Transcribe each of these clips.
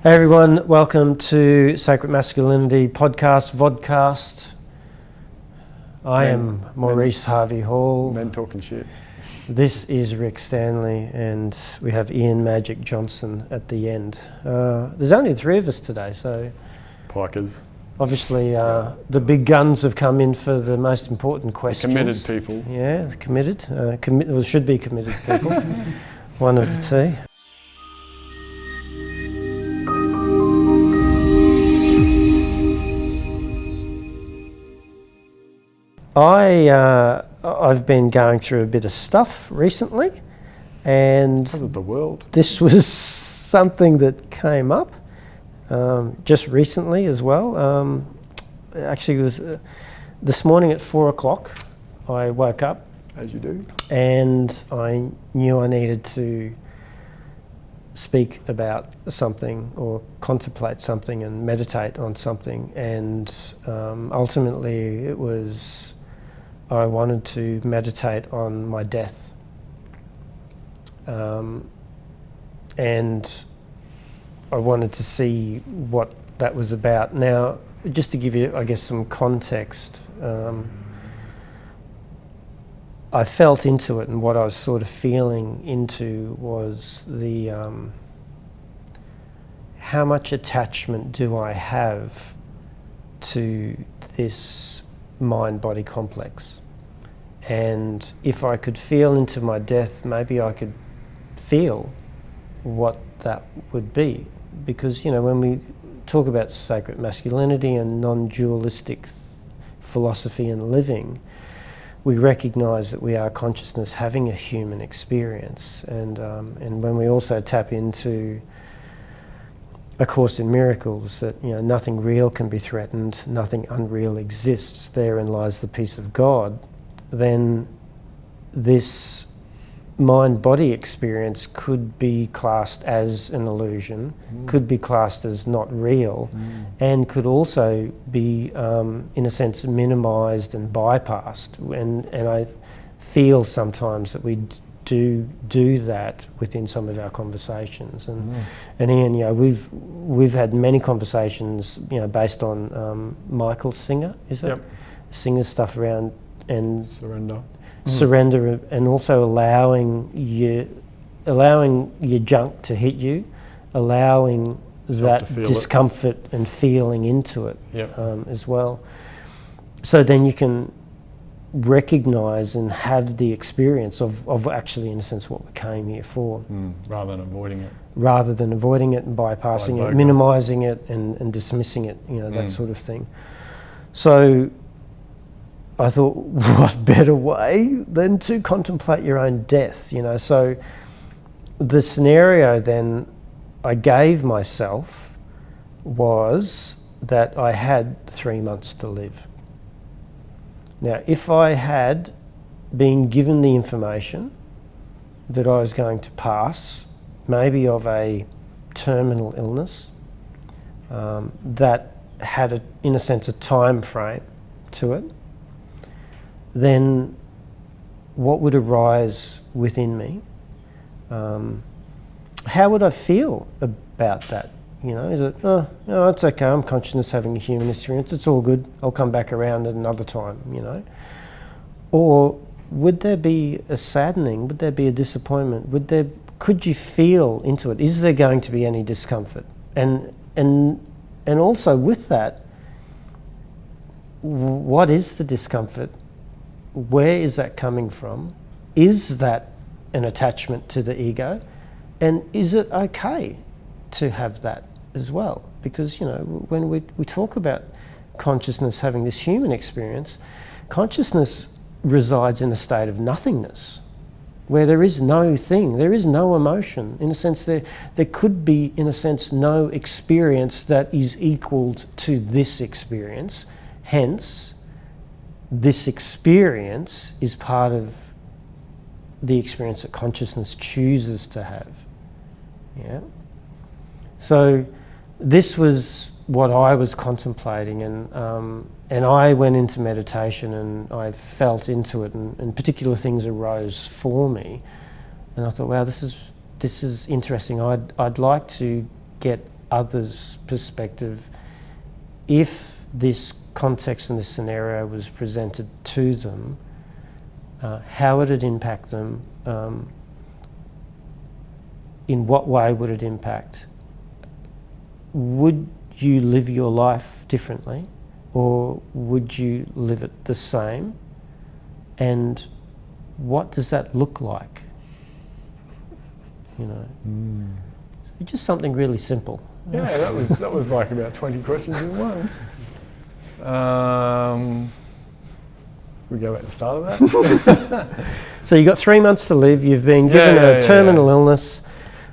Hey everyone, welcome to Sacred Masculinity Podcast, Vodcast. I am Maurice Harvey Hall. Men talking shit. This is Rick Stanley, and we have Ian Magic Johnson at the end. There's only three of us today, so Pikers. obviously the big guns have come in for the most important questions. Committed people. Yeah, committed. Should be committed people. One of the two. I've been going through a bit of stuff recently, and Because of the world. this was something that came up just recently as well. Actually, it was this morning at 4 o'clock. I woke up As you do. and I knew I needed to speak about something or contemplate something and meditate on something, and ultimately it was I wanted to meditate on my death, and I wanted to see what that was about. Now, just to give you, I guess, some context, I felt into it, and what I was sort of feeling into was the how much attachment do I have to this mind-body complex, and if I could feel into my death, maybe I could feel what that would be, because when we talk about sacred masculinity and non-dualistic philosophy and living, we recognise that we are consciousness having a human experience, and when we also tap into A Course in Miracles, that nothing real can be threatened, nothing unreal exists, therein lies the peace of God, then this mind-body experience could be classed as an illusion, could be classed as not real, and could also be, in a sense, minimised and bypassed. And I feel sometimes that we do that within some of our conversations. And Ian, we've had many conversations, based on Michael Singer, is it? Yep. Singer stuff around and Surrender. and also allowing your junk to hit you, allowing that discomfort and feeling into it. Yep. As well. So then you can recognise and have the experience of actually, in a sense, what we came here for. Rather than avoiding it. Rather than avoiding it and bypassing it, minimising it and dismissing it, that sort of thing. So I thought, what better way than to contemplate your own death, So the scenario then I gave myself was that I had 3 months to live. Now, if I had been given the information that I was going to pass, maybe of a terminal illness, that had, in a sense, a time frame to it, then what would arise within me? How would I feel about that? Is it, it's okay, I'm consciousness having a human experience, it's all good, I'll come back around at another time, Or would there be a saddening, would there be a disappointment, could you feel into it? Is there going to be any discomfort? And also with that, what is the discomfort? Where is that coming from? Is that an attachment to the ego? And is it okay to have that as well? Because, when we talk about consciousness having this human experience, consciousness resides in a state of nothingness, where there is no thing, there is no emotion. In a sense, there could be, in a sense, no experience that is equal to this experience. Hence, this experience is part of the experience that consciousness chooses to have. Yeah. So this was what I was contemplating, and I went into meditation and I felt into it, and particular things arose for me, and I thought, wow, this is interesting. I'd like to get others' perspective, if this context and this scenario was presented to them, how would it impact them? In what way would it impact? Would you live your life differently, or would you live it the same? And what does that look like? You know, just something really simple. Yeah, that was like about 20 questions in one. We go back to the start of that. So you've got 3 months to live. You've been given a terminal illness.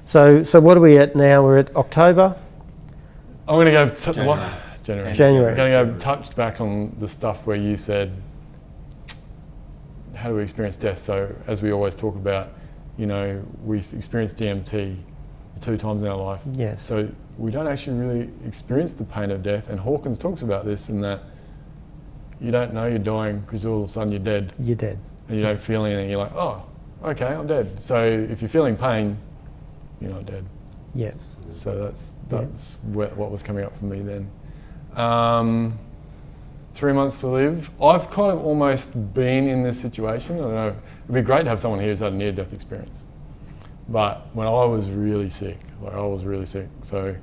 So what are we at now? We're at October. I'm going to go January. I'm going to go touched back on the stuff where you said, how do we experience death? So as we always talk about, you know, we've experienced DMT 2 times in our life. Yes. So we don't actually really experience the pain of death. And Hawkins talks about this in that you don't know you're dying because all of a sudden you're dead. You're dead. And you don't feel anything. You're like, oh, okay, I'm dead. So if you're feeling pain, you're not dead. Yeah. So that's what was coming up for me then. 3 months to live. I've kind of almost been in this situation. I don't know. It'd be great to have someone here who's had a near-death experience. But when I was really sick, so,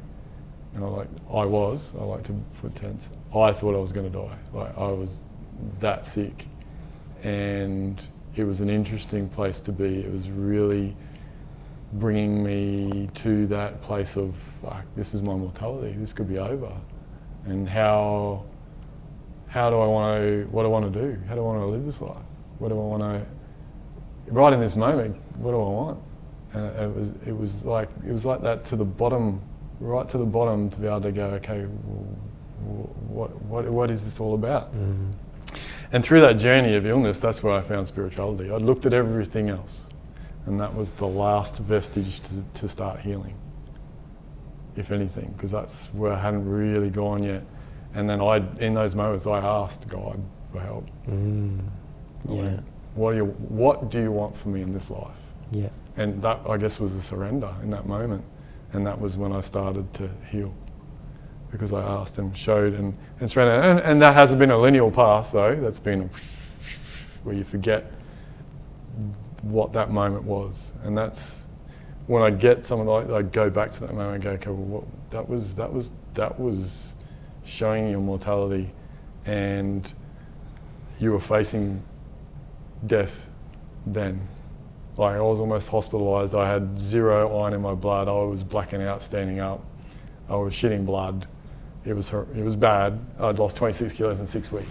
you know, I like to put tense, I thought I was going to die. Like, I was that sick. And it was an interesting place to be. It was really bringing me to that place of, like, this is my mortality. This could be over. And what do I want to do? How do I want to live this life? What do I want to, right in this moment, what do I want? And it was like that to the bottom, right to the bottom, to be able to go, okay, what is this all about? Mm. And through that journey of illness, that's where I found spirituality. I looked at everything else, and that was the last vestige to start healing, if anything, because that's where I hadn't really gone yet. And then in those moments, I asked God for help. Yeah. What do you want from me in this life? Yeah. And that, I guess, was a surrender in that moment. And that was when I started to heal, because I asked and showed and surrendered. And that hasn't been a linear path, though. That's been where you forget what that moment was. And that's when I get something like that, I go back to that moment and go, okay, well, that was showing your mortality, and you were facing death then. Like, I was almost hospitalised. I had 0 iron in my blood. I was blacking out, standing up. I was shitting blood. It was bad. I'd lost 26 kilos in 6 weeks.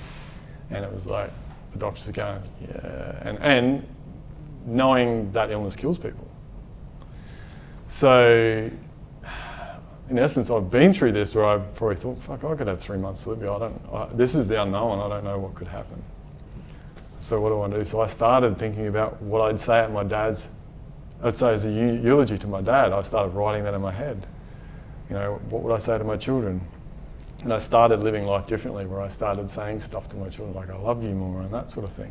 And it was like, the doctors are going, yeah. And knowing that illness kills people. So, in essence, I've been through this where I probably thought, fuck, I could have 3 months to live. This is the unknown. I don't know what could happen. So what do I do? So I started thinking about what I'd say at my dad's. I'd say as a eulogy to my dad. I started writing that in my head. You know, what would I say to my children? And I started living life differently, where I started saying stuff to my children like, I love you more, and that sort of thing.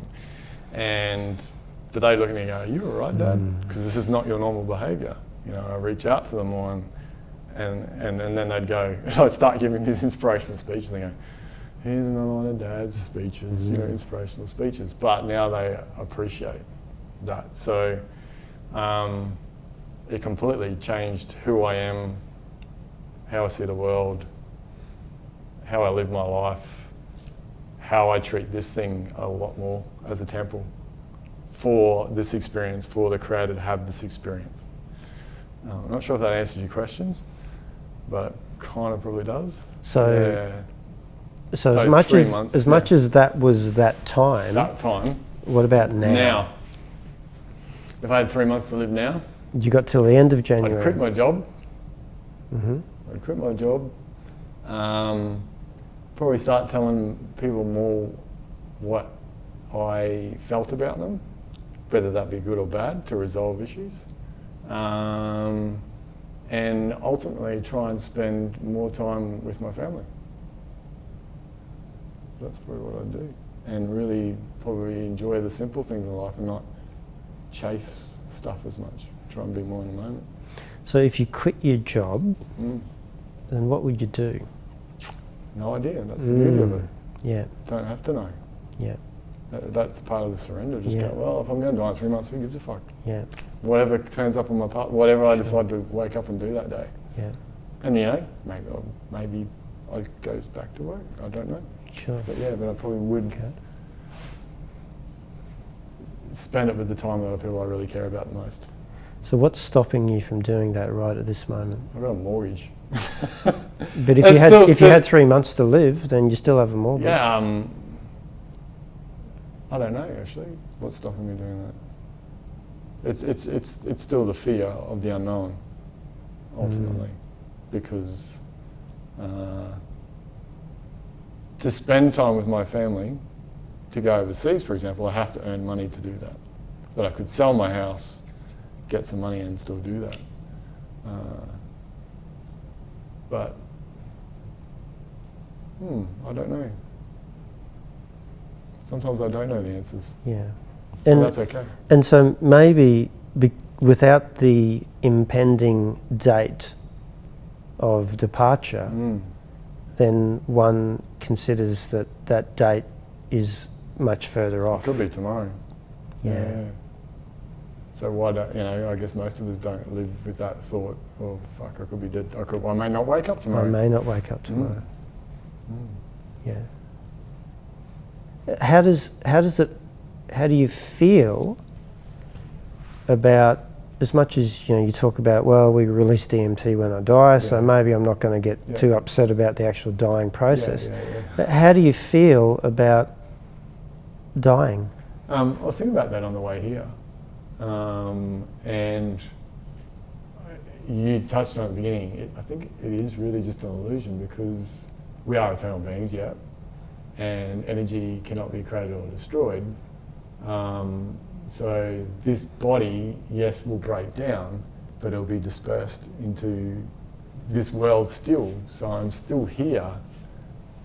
And they look at me and go, are you all right, Dad? Because this is not your normal behaviour. You know, I reach out to them more, and then they'd go, and I'd start giving these inspirational speeches, and they go, here's another one of Dad's speeches, you know, inspirational speeches. But now they appreciate that. So it completely changed who I am, how I see the world, how I live my life, how I treat this thing a lot more as a temple for this experience, for the Creator to have this experience. I'm not sure if that answers your questions, but it kind of probably does. So, yeah. so So as much 3 as months, as much as that was that time, what about now? Now, if I had 3 months to live now, You got till the end of January. I'd quit my job. Mm-hmm. I'd quit my job. Probably start telling people more what I felt about them, whether that be good or bad, to resolve issues. And ultimately try and spend more time with my family. That's probably what I'd do. And really probably enjoy the simple things in life and not chase stuff as much. Try and be more in the moment. So if you quit your job, then what would you do? No idea. That's the beauty of it. Yeah. Don't have to know. Yeah. That's part of the surrender. Just Yeah. go, well, if I'm going to die in 3 months, who gives a fuck? Yeah. Whatever turns up on my path, whatever I decide to wake up and do that day. Yeah. And maybe I goes back to work. I don't know. Sure. But I probably would Okay. spend it with the time of the people I really care about the most. So what's stopping you from doing that right at this moment? I've got a mortgage. But if you had 3 months to live, then you still have a mortgage. Yeah. I don't know actually. What's stopping me doing that? It's still the fear of the unknown, ultimately, because to spend time with my family, to go overseas, for example, I have to earn money to do that. But I could sell my house, get some money and still do that. But I don't know. Sometimes I don't know the answers. Yeah. And that's okay. And so maybe without the impending date of departure, then one considers that that date is much further off. It could be tomorrow. Yeah. So why don't, I guess most of us don't live with that thought, oh fuck, I could be dead. I may not wake up tomorrow. I may not wake up tomorrow. Yeah. How do you feel about, as much as you talk about, well, we release DMT when I die, so maybe I'm not going to get too upset about the actual dying process. But how do you feel about dying? I was thinking about that on the way here, and you touched on it at the beginning. I think it is really just an illusion, because we are eternal beings, and energy cannot be created or destroyed. So this body, yes, will break down, but it'll be dispersed into this world still. So I'm still here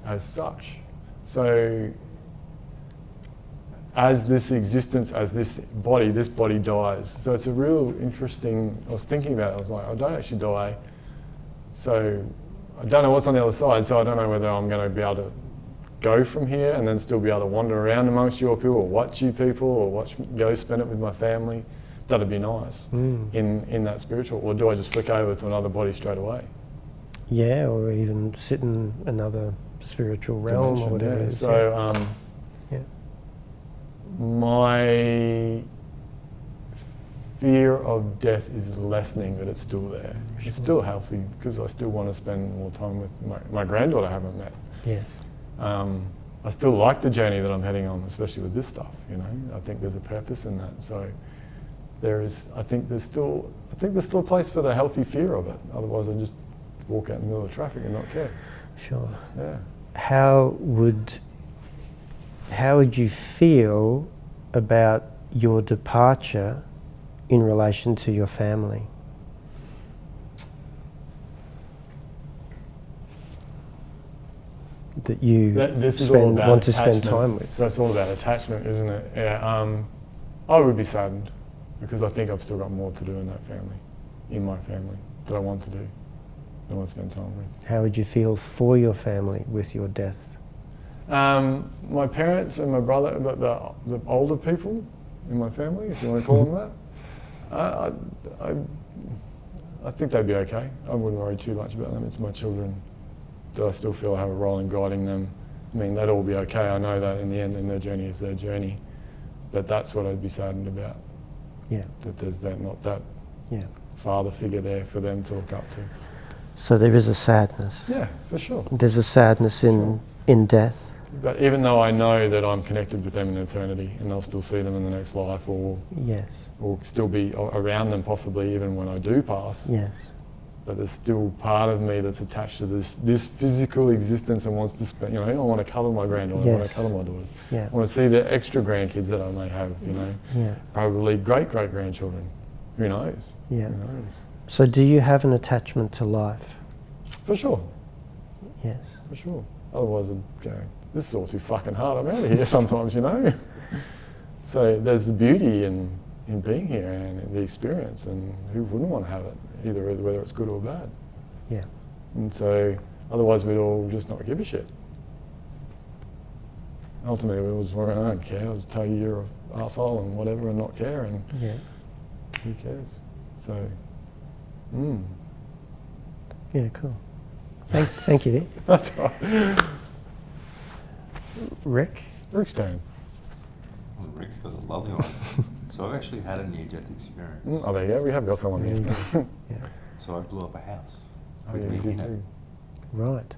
as such. So as this existence, as this body dies. So it's a real interesting, I was thinking about it, I was like, I don't actually die, so I don't know what's on the other side, so I don't know whether I'm going to be able to go from here and then still be able to wander around amongst your people, or watch you people, or go spend it with my family. That'd be nice in that spiritual. Or do I just flick over to another body straight away? Yeah, or even sit in another spiritual realm or whatever it is. So my fear of death is lessening, but it's still there. Sure. It's still healthy, because I still want to spend more time with my granddaughter I haven't met. Yes. I still like the journey that I'm heading on, especially with this stuff. I think there's a purpose in that. So I think there's still a place for the healthy fear of it. Otherwise, I'd just walk out in the middle of traffic and not care. Sure. Yeah. How would you feel about your departure in relation to your family? That you want to spend time with. So it's all about attachment, isn't it? Yeah. I would be saddened, because I think I've still got more to do in that family, in my family, that I want to do, that I want to spend time with. How would you feel for your family with your death? My parents and my brother, the older people in my family, if you want to call them that, I think they'd be okay. I wouldn't worry too much about them. It's my children that I still feel I have a role in guiding them. I mean, they'd all be okay. I know that in the end, and their journey is their journey. But that's what I'd be saddened about. Yeah. That there's not that father figure there for them to look up to. So there is a sadness. Yeah, for sure. There's a sadness in death. But even though I know that I'm connected with them in eternity, and I'll still see them in the next life, or still be around them possibly even when I do pass. Yes. But there's still part of me that's attached to this physical existence and wants to spend, I want to cuddle my granddaughter, I want to cuddle my daughters. Yeah. I want to see the extra grandkids that I may have, Probably great-great-grandchildren. Who knows? Yeah. Who knows? So do you have an attachment to life? For sure. Yes. For sure. Otherwise I'd go, this is all too fucking hard, I'm out of here sometimes, So there's the beauty in being here and in the experience, and who wouldn't want to have it, either whether it's good or bad. Yeah. And so otherwise we'd all just not give a shit. Ultimately it was, well, I don't care, I'll just tell you you're an arsehole and whatever and not care, and who cares? So, Yeah, cool. Thank you. That's right. Rick? Rick's turn. Well, Rick's got a lovely one. So I've actually had a near-death experience. Oh, there you go, we have got someone There you here. go. Yeah. So I blew up a house. Oh, with yeah, me you did in it. too. Right.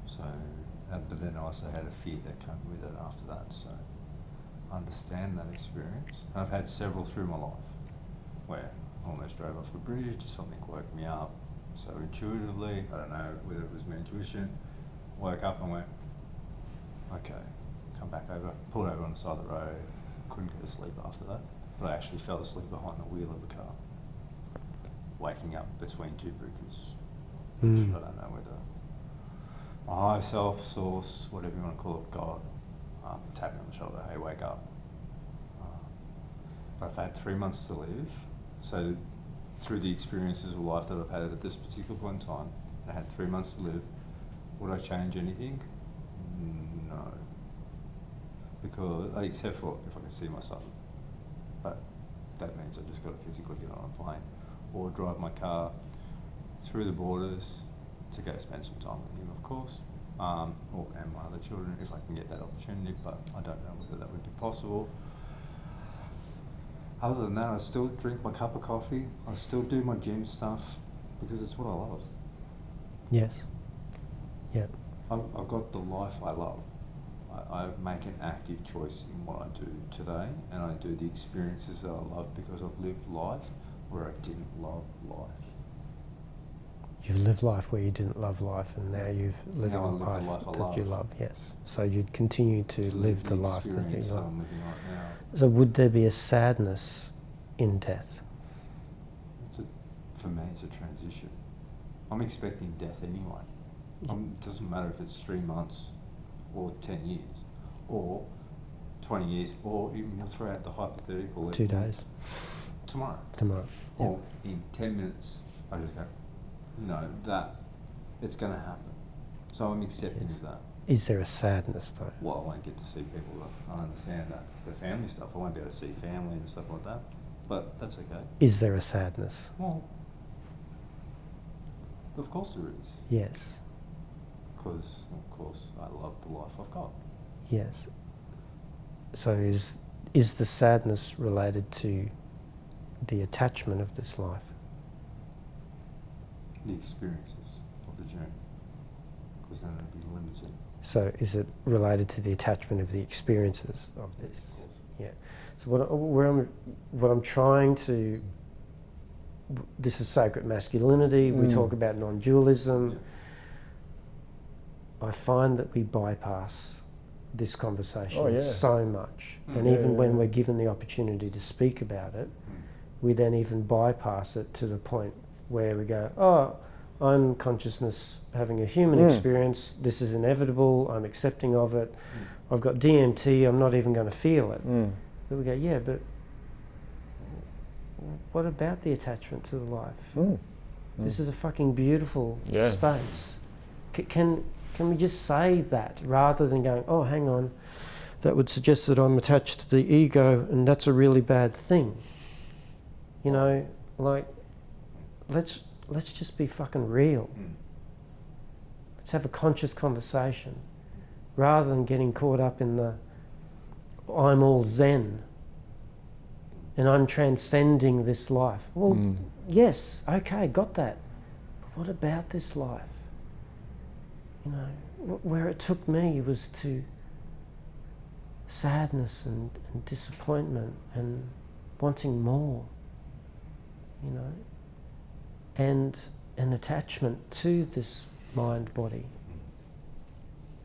So, but then I also had a fear that came with it after that. So I understand that experience. I've had several through my life where I almost drove off a bridge, something woke me up. So intuitively, I don't know whether it was my intuition, woke up and went, okay, come back over, pulled over on the side of the road, couldn't go to sleep after that. But I actually fell asleep behind the wheel of the car, waking up between two bridges. Which I don't know whether my higher self, source, whatever you want to call it, God, tapped me on the shoulder, hey, wake up. But I've had 3 months to live, so through the experiences of life that I've had at this particular point in time, I had 3 months to live. Would I change anything? No. Because, except for if I can see my son. But that means I just got to physically get on a plane or drive my car through the borders to go spend some time with him, of course, and my other children, if I can get that opportunity, but I don't know whether that would be possible. Other than that, I still drink my cup of coffee, I still do my gym stuff, because it's what I love. Yes. Yeah. I've got the life I love. I make an active choice in what I do today, and I do the experiences that I love because I've lived life where I didn't love life. You've lived life where you didn't love life, and now you've lived a Now I live the life life I that love. you love. Yes. So you'd continue to live the life that you experience that love. I'm living right now. So would there be a sadness in death? For me, it's a transition. I'm expecting death anyway. It doesn't matter if it's 3 months or 10 years or 20 years, or even you'll throw out the hypothetical. 2 days. Tomorrow. Tomorrow. Yep. Or in 10 minutes, I just go, no, that, it's going to happen. So I'm accepting of that. Is there a sadness though? Well, I won't get to see people. I understand that. The family stuff, I won't be able to see family and stuff like that. But that's okay. Is there a sadness? Well, of course there is. Yes. Because, of course, I love the life I've got. Yes. So is the sadness related to the attachment of this life? The experiences of the journey. Because then it'd be limited. So is it related to the attachment of the experiences of this? Yeah. So what I'm trying to, this is sacred masculinity, we talk about non-dualism. Yeah. I find that we bypass this conversation yeah. so much. And Yeah, even yeah, when yeah. we're given the opportunity to speak about it, we then even bypass it to the point where we go, oh, I'm consciousness having a human experience, this is inevitable, I'm accepting of it, I've got DMT, I'm not even going to feel it. But we go, yeah, but what about the attachment to the life? This is a fucking beautiful space. Can we just say that rather than going, oh, hang on, that would suggest that I'm attached to the ego and that's a really bad thing. You know, like, let's just be fucking real. Let's have a conscious conversation rather than getting caught up in the I'm all Zen and I'm transcending this life. Well, yes, okay, got that. But what about this life? You know, where it took me was to sadness and disappointment and wanting more, you know, and an attachment to this mind body.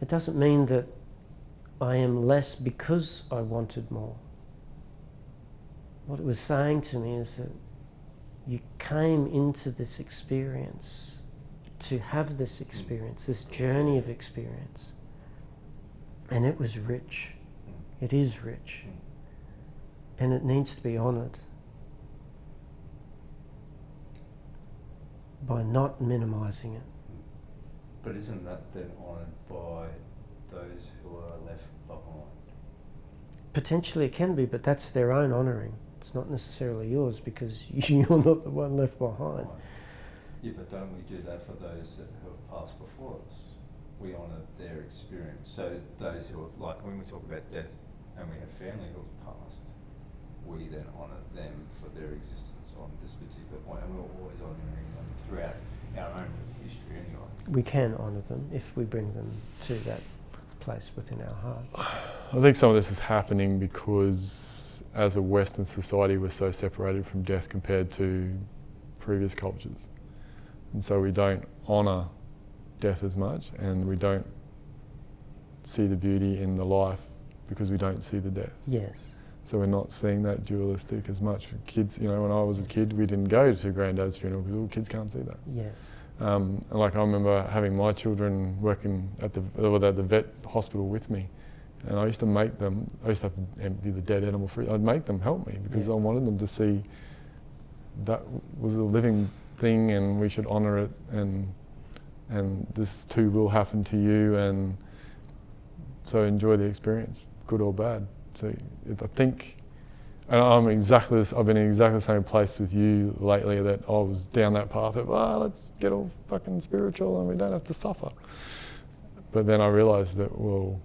It doesn't mean that I am less because I wanted more. What it was saying to me is that you came into this experience to have this experience, this journey of experience. And it was rich. It is rich. And it needs to be honoured by not minimising it. But isn't that then honoured by those who are left behind? Potentially it can be, but that's their own honouring. It's not necessarily yours because you're not the one left behind. Right. Yeah, but don't we do that for those that have passed before us? We honour their experience. So those who have, like when we talk about death and we have family who have passed, we then honour them for their existence on this particular point, and we're always honouring them throughout our own history anyway. We can honour them if we bring them to that place within our heart. I think some of this is happening because as a Western society we're so separated from death compared to previous cultures. And so we don't honour death as much, and we don't see the beauty in the life because we don't see the death. Yes. So we're not seeing that dualistic as much for kids. You know, when I was a kid, we didn't go to Granddad's funeral because all kids can't see that. Yes. Like I remember having my children working at the vet hospital with me, and I used to make them. I used to have to empty the dead animal free. I'd make them help me because I wanted them to see that was a living thing, and we should honour it, and this too will happen to you, and so enjoy the experience, good or bad. So I think, and I've been in exactly the same place with you lately, that I was down that path of, let's get all fucking spiritual and we don't have to suffer. But then I realised that, well,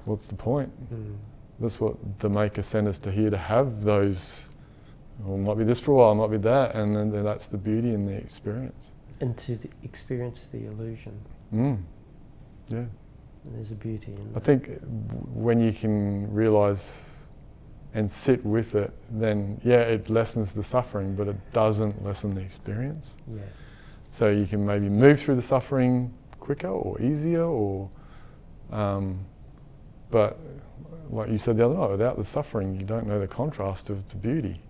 what's the point? That's what the Maker sent us to here, to have those, well, it might be this for a while, it might be that, and then that's the beauty in the experience. And to experience the illusion. Yeah. And there's a beauty in that. I think when you can realise and sit with it, then it lessens the suffering, but it doesn't lessen the experience. Yes. So you can maybe move through the suffering quicker or easier, or but like you said the other night, without the suffering you don't know the contrast of the beauty.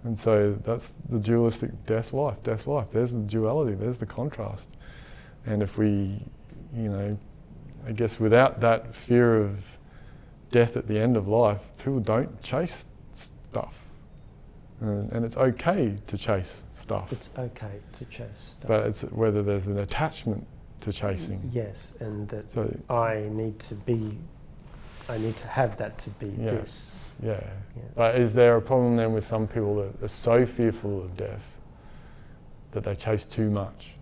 And so that's the dualistic death life. There's the duality, there's the contrast. And if we, I guess without that fear of death at the end of life, people don't chase stuff. And it's okay to chase stuff. It's okay to chase stuff. But it's whether there's an attachment to chasing. Yes, and that So I need to have that to be this. Yeah. But is there a problem then with some people that are so fearful of death that they chase too much?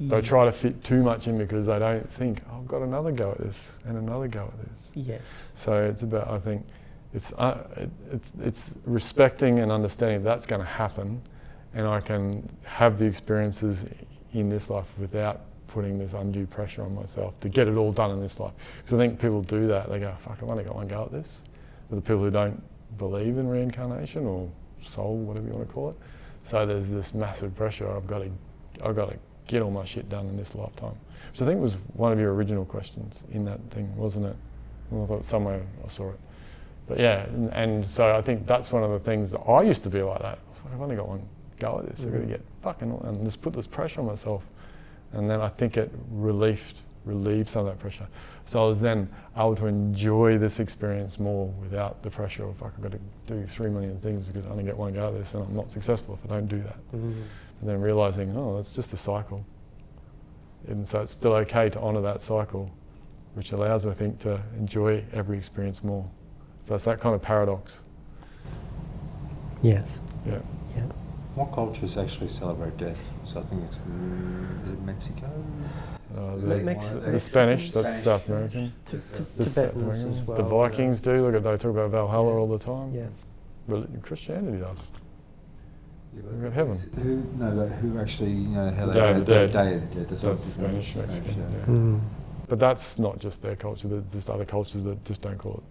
They try to fit too much in because they don't think, I've got another go at this and another go at this. Yes. So it's about, I think, it's respecting and understanding that's going to happen, and I can have the experiences in this life without putting this undue pressure on myself to get it all done in this life. Because I think people do that. They go, fuck, I've only got one go at this. But the people who don't believe in reincarnation or soul, whatever you want to call it, so there's this massive pressure. I've got to get all my shit done in this lifetime. Which I think was one of your original questions in that thing, wasn't it? Well, I thought somewhere I saw it. But yeah, and so I think that's one of the things that I used to be like that. I've only got one go at this. I've got to get fucking, and just put this pressure on myself. And then I think it relieved some of that pressure. So I was then able to enjoy this experience more without the pressure of, fuck, I've got to do 3 million things because I only get one go at this and I'm not successful if I don't do that. And then realising, that's just a cycle. And so it's still okay to honour that cycle, which allows, I think, to enjoy every experience more. So it's that kind of paradox. Yes. Yeah. Yeah. What cultures actually celebrate death? So I think it's, is it Mexico? The Spanish, that's South American. Tibetans as well. The Vikings do, they talk about Valhalla all the time. Yeah. Christianity does. Yeah, We've got heaven. Who actually, how they Day of the Dead. Day of the Dead. That's Spanish, Mexican. But that's not just their culture. There's just other cultures that just don't call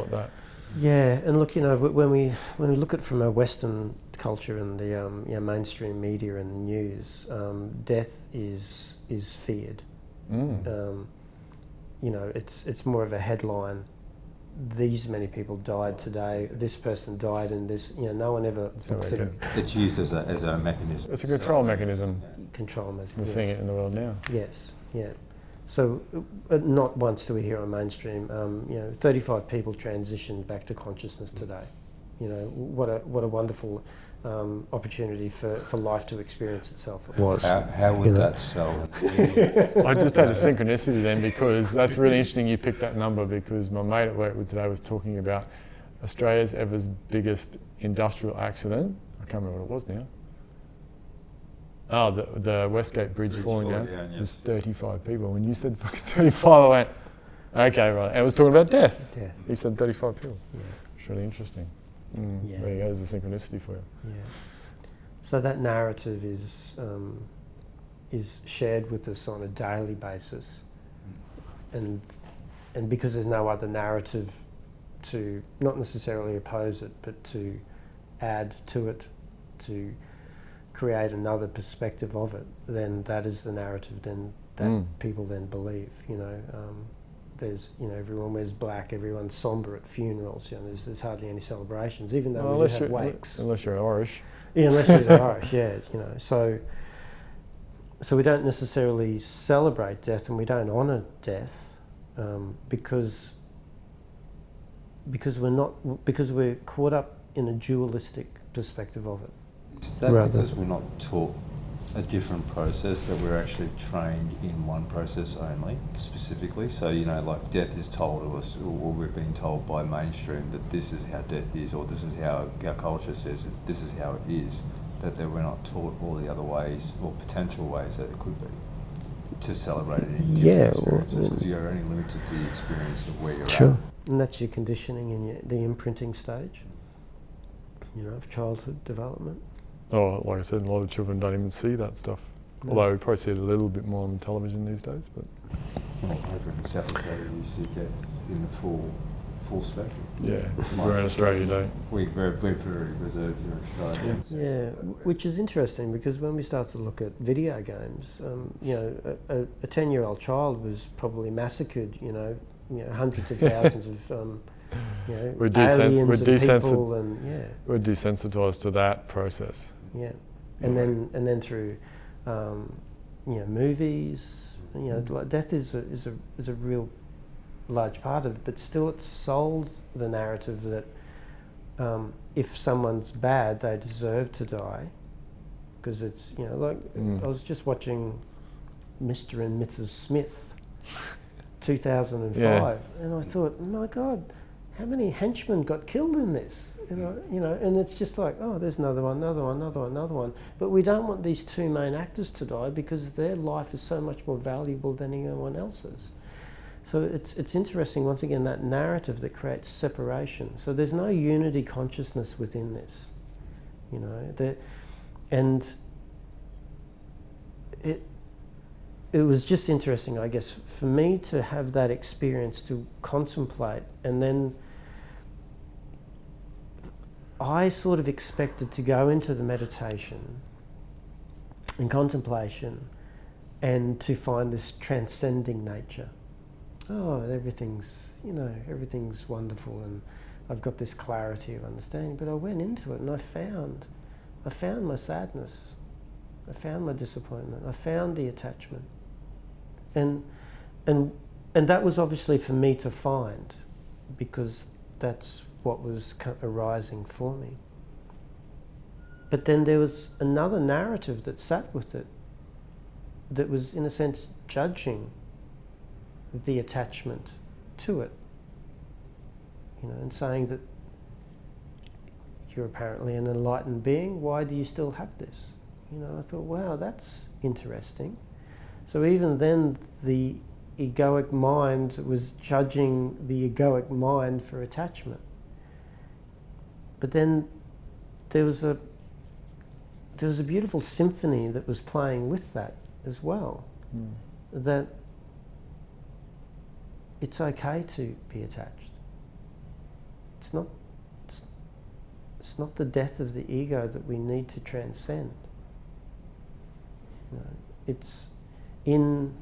it that. Yeah, and look, when we look at it from a Western culture and the mainstream media and the news, death is feared. It's more of a headline. These many people died today. This person died, and this. No one ever looks at it. It's used as a mechanism. It's a control mechanism. Control mechanism. We're seeing it in the world now. Yes. Yeah. So not once do we hear on mainstream, 35 people transitioned back to consciousness today. What a wonderful opportunity for life to experience itself. It was. How would that sell? I just had a synchronicity then, because that's really interesting you picked that number, because my mate at work with today was talking about Australia's ever biggest industrial accident. I can't remember what it was now. Oh, the Westgate Bridge falling down. It was 35 people. When you said fucking 35, I went, okay, right. And it was talking about death. He said 35 people. Yeah. It's really interesting. Yeah. There you go, there's a synchronicity for you. Yeah. So that narrative is shared with us on a daily basis, and because there's no other narrative to not necessarily oppose it, but to add to it, to create another perspective of it, then that is the narrative then that people then believe. There's, everyone wears black, everyone's sombre at funerals. There's hardly any celebrations, even though we do have wakes. Unless you're Irish. Yeah, unless you're Irish, yeah. So we don't necessarily celebrate death, and we don't honour death because we're caught up in a dualistic perspective of it. Is that because we're not taught a different process, that we're actually trained in one process only, specifically? So, like death is told to us, or we're being told by mainstream that this is how death is, or this is how our culture says that this is how it is, that we're not taught all the other ways, or potential ways that it could be, to celebrate it in different experiences, because you're only limited to the experience of where you're at. And that's your conditioning in the imprinting stage, of childhood development. Oh, like I said, a lot of children don't even see that stuff. No. Although we probably see it a little bit more on television these days. But over in South Australia, you see death in the full spectrum. Yeah, if we're in Australia, you don't. We're very reserved here in Australia. Yeah, which is interesting, because when we start to look at video games, a 10-year-old child was probably massacred. Hundreds of thousands of. We're aliens desensitized. People and we're desensitized to that process. Yeah, and then through, movies. Like death is a real large part of it, but still it's sold the narrative that if someone's bad, they deserve to die, because it's I was just watching Mr. and Mrs. Smith, 2005, and I thought, my God, how many henchmen got killed in this? And it's just like, oh, there's another one. But we don't want these two main actors to die, because their life is so much more valuable than anyone else's. So it's interesting, once again, that narrative that creates separation. So there's no unity consciousness within this, and it was just interesting, I guess, for me to have that experience, to contemplate, and then I sort of expected to go into the meditation and contemplation and to find this transcending nature. Oh, everything's wonderful, and I've got this clarity of understanding. But I went into it and I found my sadness, I found my disappointment, I found the attachment. And that was obviously for me to find, because that's what was arising for me. But then there was another narrative that sat with it, that was in a sense judging the attachment to it, and saying that you're apparently an enlightened being, why do you still have this? I thought, wow, that's interesting. So even then, the egoic mind was judging the egoic mind for attachment. But then there was a beautiful symphony that was playing with that as well. That it's okay to be attached. It's not the death of the ego that we need to transcend. It's in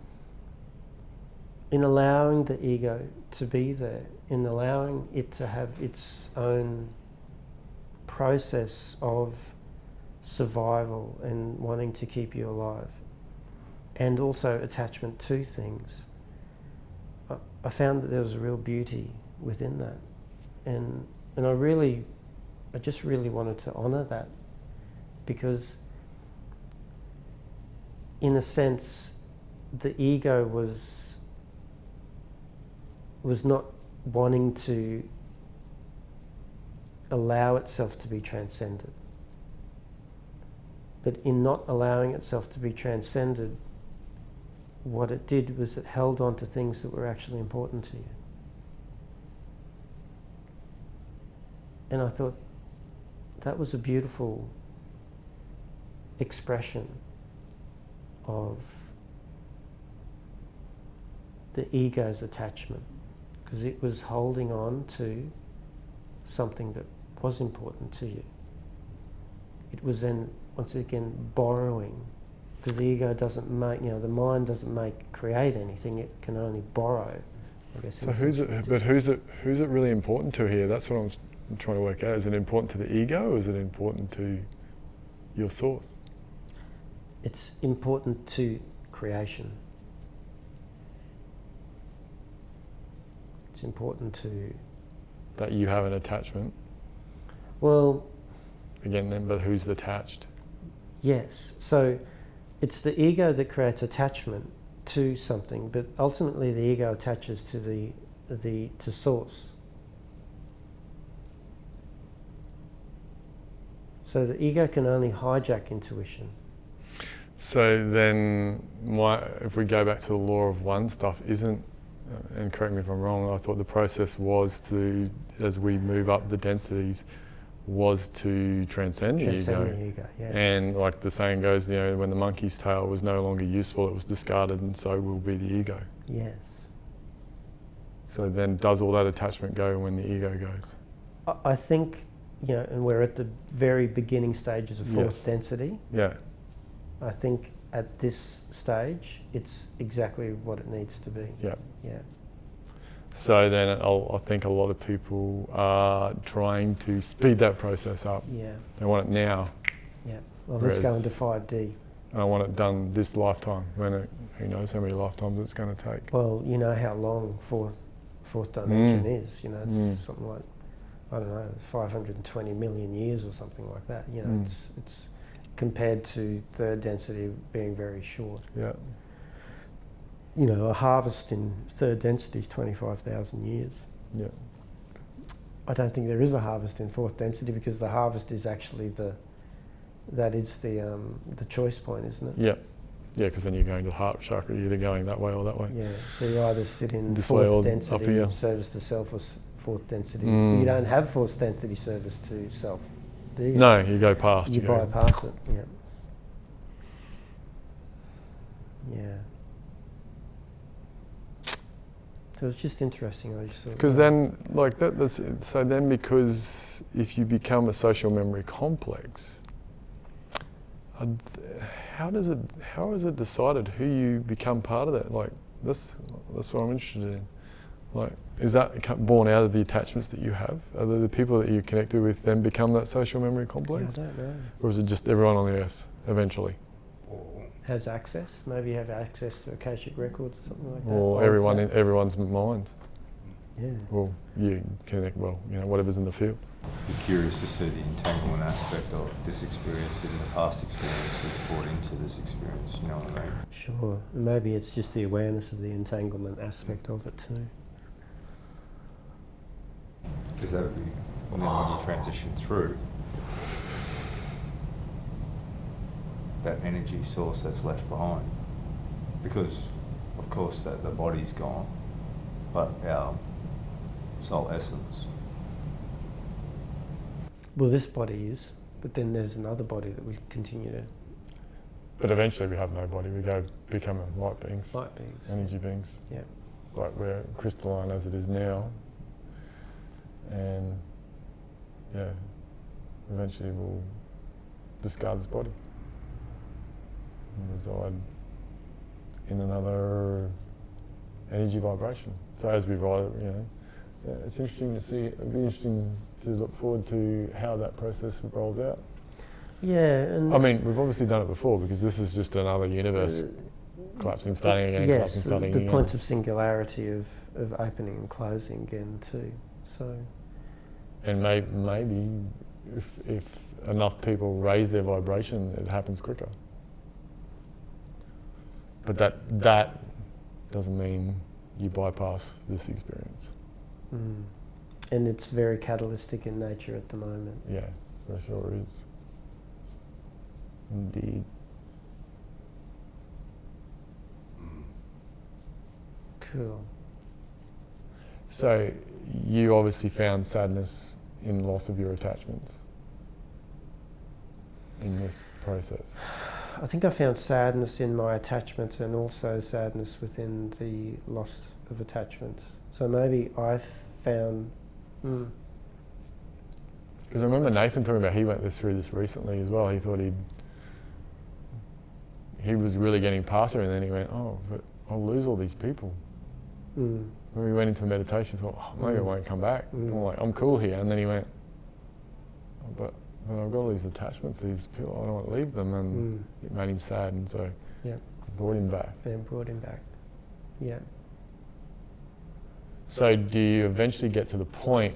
allowing the ego to be there, in allowing it to have its own process of survival and wanting to keep you alive, and also attachment to things. I found that there was a real beauty within that, and I just really wanted to honour that because in a sense the ego was not wanting to allow itself to be transcended. But in not allowing itself to be transcended, what it did was it held on to things that were actually important to you. And I thought that was a beautiful expression of the ego's attachment, because it was holding on to something that was important to you. It was then, once again, borrowing, because the ego doesn't make, the mind doesn't create anything, it can only borrow, I guess. So who's it really important to here? That's what I'm trying to work out. Is it important to the ego, or is it important to your source? It's important to creation. It's important to... That you have an attachment? Well... Again then, but who's attached? Yes. So it's the ego that creates attachment to something, but ultimately the ego attaches to to source. So the ego can only hijack intuition. So then, if we go back to the law of one stuff, isn't, and correct me if I'm wrong, I thought the process was to, as we move up the densities, was to transcend the ego. Yes. And like the saying goes, when the monkey's tail was no longer useful, it was discarded, and so will be the ego. Yes. So then does all that attachment go when the ego goes? I think, and we're at the very beginning stages of fourth Yes. density. Yeah. I think at this stage, it's exactly what it needs to be. Yeah. Yeah. So then I think a lot of people are trying to speed that process up. Yeah. They want it now. Yeah. Well, let's go into 5D. And I want it done this lifetime, who knows how many lifetimes it's going to take. Well, you know how long fourth dimension is. It's something like, I don't know, 520 million years or something like that. It's compared to third density being very short. Yeah. A harvest in third density is 25,000 years. Yeah. I don't think there is a harvest in fourth density, because the harvest is actually the choice point, isn't it? Yeah. Yeah, because then you're going to the heart chakra, you're either going that way or that way. Yeah. So you either sit in This way fourth or density, up here. service to self, or fourth density. You don't have fourth density service to self, do you? No, you go past. You go bypass it. Yeah. Yeah. So it's just interesting. I just thought. Because then, like that's so then, because if you become a social memory complex, how is it decided who you become part of that? Like that's what I'm interested in. Like, is that born out of the attachments that you have? Are the people that you connected with then become that social memory complex? I don't know. Or is it just everyone on the earth eventually? Has access? Maybe you have access to Akashic records or something like that. Or everyone's minds? Yeah. Well, you connect, whatever's in the field. Be curious to see the entanglement aspect of this experience in the past experiences brought into this experience, you know what I mean? Sure. And maybe it's just the awareness of the entanglement aspect of it too. Because that would be, and then when you transition through, that energy source that's left behind, because of course that the body's gone, but our soul essence. Well, this body is, but then there's another body that we continue to... But eventually we have no body, we go become light beings. Light beings. Energy beings. Yeah. Like we're crystalline as it is now. And yeah, eventually we'll discard this body and reside in another energy vibration. So as we ride, it's interesting to see. It'd be interesting to look forward to how that process rolls out. Yeah, and I mean, we've obviously done it before, because this is just another universe collapsing, starting again, yes, collapsing, starting the again. points of singularity of opening and closing again too. So. And maybe if enough people raise their vibration, it happens quicker. But that doesn't mean you bypass this experience. Mm. And it's very catalytic in nature at the moment. Yeah, for sure is. Indeed. Cool. So you obviously found sadness in loss of your attachments in this process. I think I found sadness in my attachments and also sadness within the loss of attachments. So maybe I found... Because I remember Nathan talking about he went through this recently as well. He thought he was really getting past her, and then he went, oh, but I'll lose all these people. When we went into meditation, he thought, oh, maybe I won't come back. I'm cool here. And then he went, oh, but I've got all these attachments, these people, I don't want to leave them. And it made him sad, and so brought him back. And brought him back, yeah. So do you eventually get to the point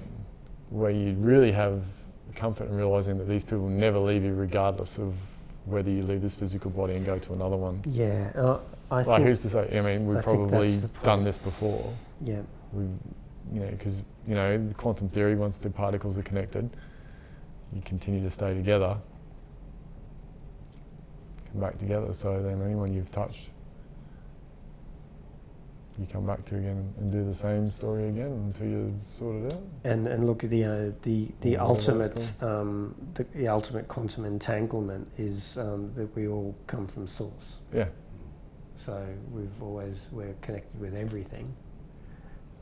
where you really have comfort in realising that these people never leave you regardless of whether you leave this physical body and go to another one? Yeah, I like think... who's to say? I mean, we've probably done this before. Yeah. We've, because, the quantum theory, once the particles are connected, you continue to stay together, come back together. So then anyone you've touched, you come back to again and do the same story again until you sort it out. And look at the ultimate the ultimate quantum entanglement is that we all come from source. Yeah. So we're connected with everything.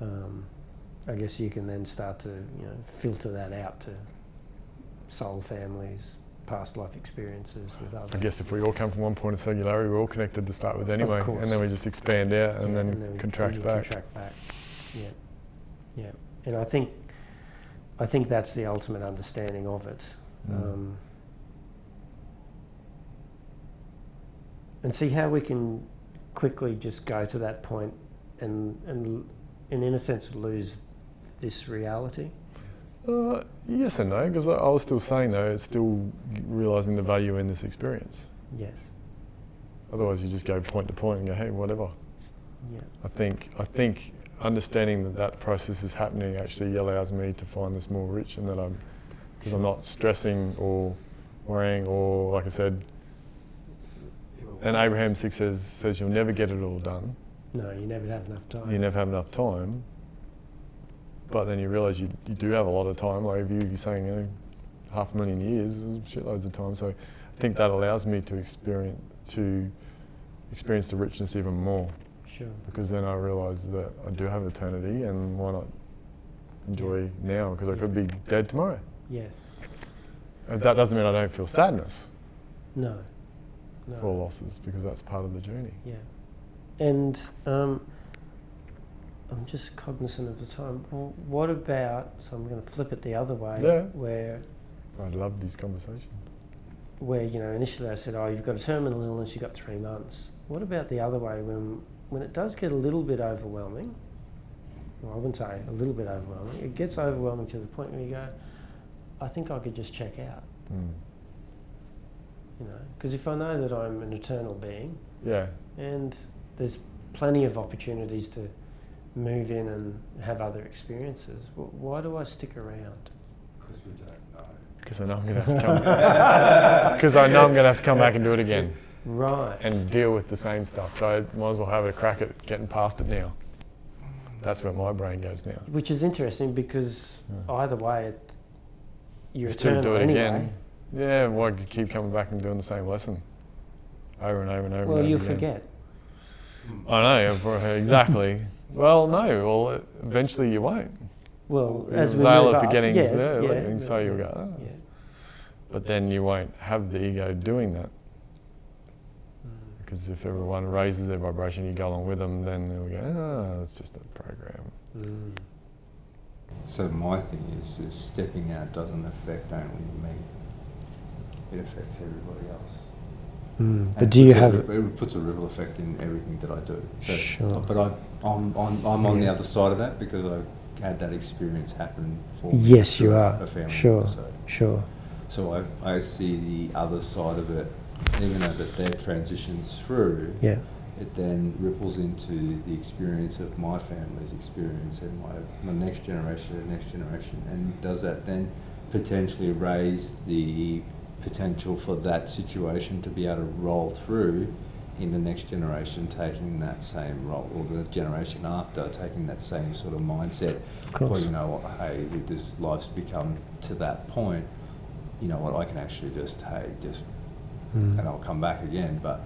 I guess you can then start to filter that out to soul families, past life experiences with others. I guess if we all come from one point of singularity, we're all connected to start with anyway, and then we just expand out and then contract back. Yeah. And I think that's the ultimate understanding of it. And see how we can quickly just go to that point and in a sense lose this reality. Yes and no, because I was still saying though, it's still realising the value in this experience. Yes. Otherwise you just go point to point and go, hey, whatever. Yeah. I think understanding that process is happening actually allows me to find this more rich, and that because I'm not stressing or worrying, or like I said, and Abraham 6 says you'll never get it all done. No, you never have enough time. You never have enough time. But then you realise you do have a lot of time. Like if you're saying 500,000 years, there's shitloads of time. So I think that allows me to experience the richness even more. Sure. Because then I realise that I do have eternity, and why not enjoy now? Because I could be dead tomorrow. Yes. That doesn't mean I don't feel sadness. No. For losses, because that's part of the journey. Yeah. And I'm just cognizant of the time. Well, what about, so I'm going to flip it the other way, where... I love these conversations. Where, initially I said, you've got a terminal illness, you've got 3 months. What about the other way, when it does get a little bit overwhelming? Well, I wouldn't say a little bit overwhelming. It gets overwhelming to the point where you go, I think I could just check out. Because if I know that I'm an eternal being, and there's plenty of opportunities to move in and have other experiences, why do I stick around? Because we don't know. Because I know I'm going to have to come. Because I know I'm going to have to come back and do it again. Right. And deal with the same stuff. So I might as well have a crack at getting past it now. That's where my brain goes now. Which is interesting because either way, you're still eternal do it anyway. again. Yeah, well, I could keep coming back and doing the same lesson over and over and over. Well, and over you'll again. forget. I know, exactly. Well, no, eventually you won't. Well, as we veil move of up, forgetting is there, yeah, so you'll go, oh. Yeah. But then you won't have the ego doing that. Because if everyone raises their vibration, you go along with them, then they'll go, it's just a program. So my thing is stepping out doesn't affect only me. It affects everybody else. But do you have... It puts a ripple effect in everything that I do. So, sure. But I'm on the other side of that because I had that experience happen for me. Yes, you are. A family Sure, member, so. sure. So I see the other side of it, even though that their transitions through, Yeah. it then ripples into the experience of my family's experience and my next generation and next generation. And does that then potentially raise the potential for that situation to be able to roll through in the next generation taking that same role, or the generation after taking that same sort of mindset? Of course. Well, you know what, hey, if this life's become to that point, you know what, I can actually just and I'll come back again. But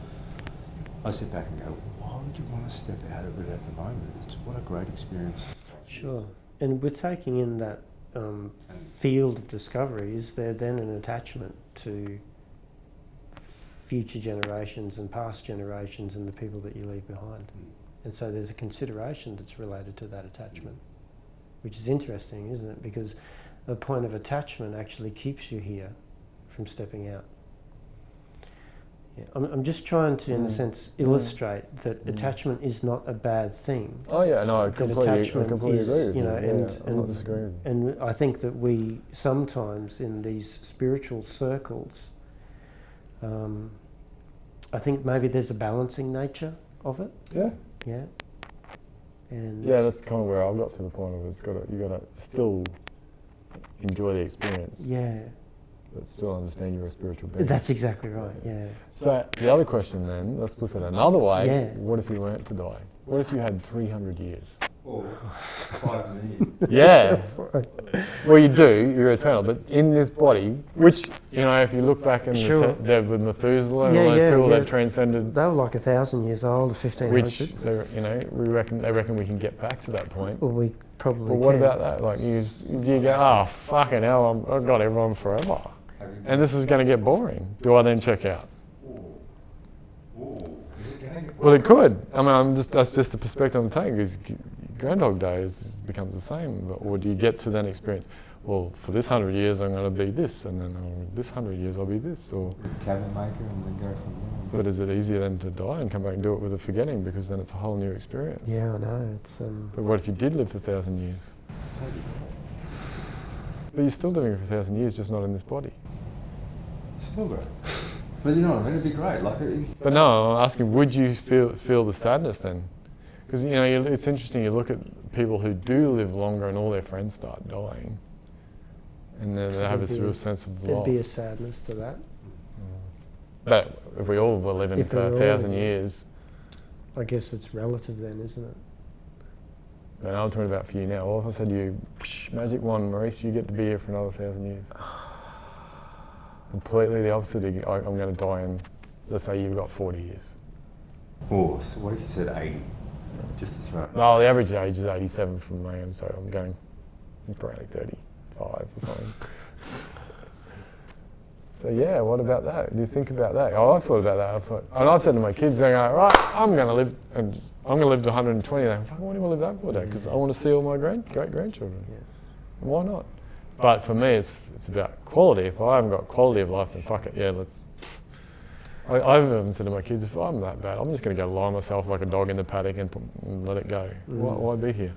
I sit back and go, why would you want to step out of it at the moment? It's what a great experience. Sure. And with taking in that field of discovery, is there then an attachment to future generations and past generations and the people that you leave behind? And so there's a consideration that's related to that attachment, which is interesting, isn't it? Because a point of attachment actually keeps you here from stepping out. Yeah. I'm just trying to, in a sense, illustrate that attachment is not a bad thing. Oh yeah, no, I That completely attachment agree is, with you. know, I'm not disagreeing with you. And I think that we sometimes in these spiritual circles, I think maybe there's a balancing nature of it. Yeah. Yeah. And Yeah, that's kind of where I've got to the point of you got to still enjoy the experience, yeah, but still understand you're a spiritual being. that's exactly right. Yeah. So the other question then, let's flip it another way. Yeah. What if you weren't to die? What if you had 300 years? Or 5 million. Yeah. Well, you do. You're eternal, but in this body, which if you look back in Sure. with Methuselah and Yeah, all those yeah, people yeah. that transcended, They were like 1,000 years old, 1,500. which they reckon we can get back to that point. Well, we probably. But what can. about that? Like, do you go, oh fucking hell, I've got everyone forever, and this is going to get boring. Do I then check out? Well, it could. I mean, that's just the perspective I'm taking. Because Groundhog Day becomes the same, or do you get to then experience? Well, for this 100 years I'm going to be this, and then this 100 years I'll be this, or. Cabin maker and then go from there. But is it easier then to die and come back and do it with a forgetting, because then it's a whole new experience? Yeah, I know. It's But what if you did live for 1,000 years? But you're still living for 1,000 years, just not in this body. Still great. But you know what I mean? It'd be great. But no, I'm asking, would you feel the sadness then? Because it's interesting. You look at people who do live longer, and all their friends start dying, and then they have this real sense of loss. There'd be a sadness to that. But if we all were living for 1,000 years, I guess it's relative then, isn't it? and I'm talking about for you now. Well, if I said to you, magic wand, Maurice, you get to be here for another 1,000 years. Completely the opposite. I'm going to die in, let's say you've got 40 years. Oh, so what if you said 80? Just to throw it. No, the average age is 87 from my end, so I'm going probably 35 or something. So yeah, what about that? Do you think about that? Oh, I've thought about that. And I've said to my kids, they go, right, I'm going to live to 120. They're like, fuck, what do you want to live that for, Dad? Because I want to see all my great-grandchildren. Yeah. Why not? But for me, it's about quality. If I haven't got quality of life, then fuck it. Yeah, let's. I've even said to my kids, if I'm that bad, I'm just going to go lie myself like a dog in the paddock and let it go. Why be here?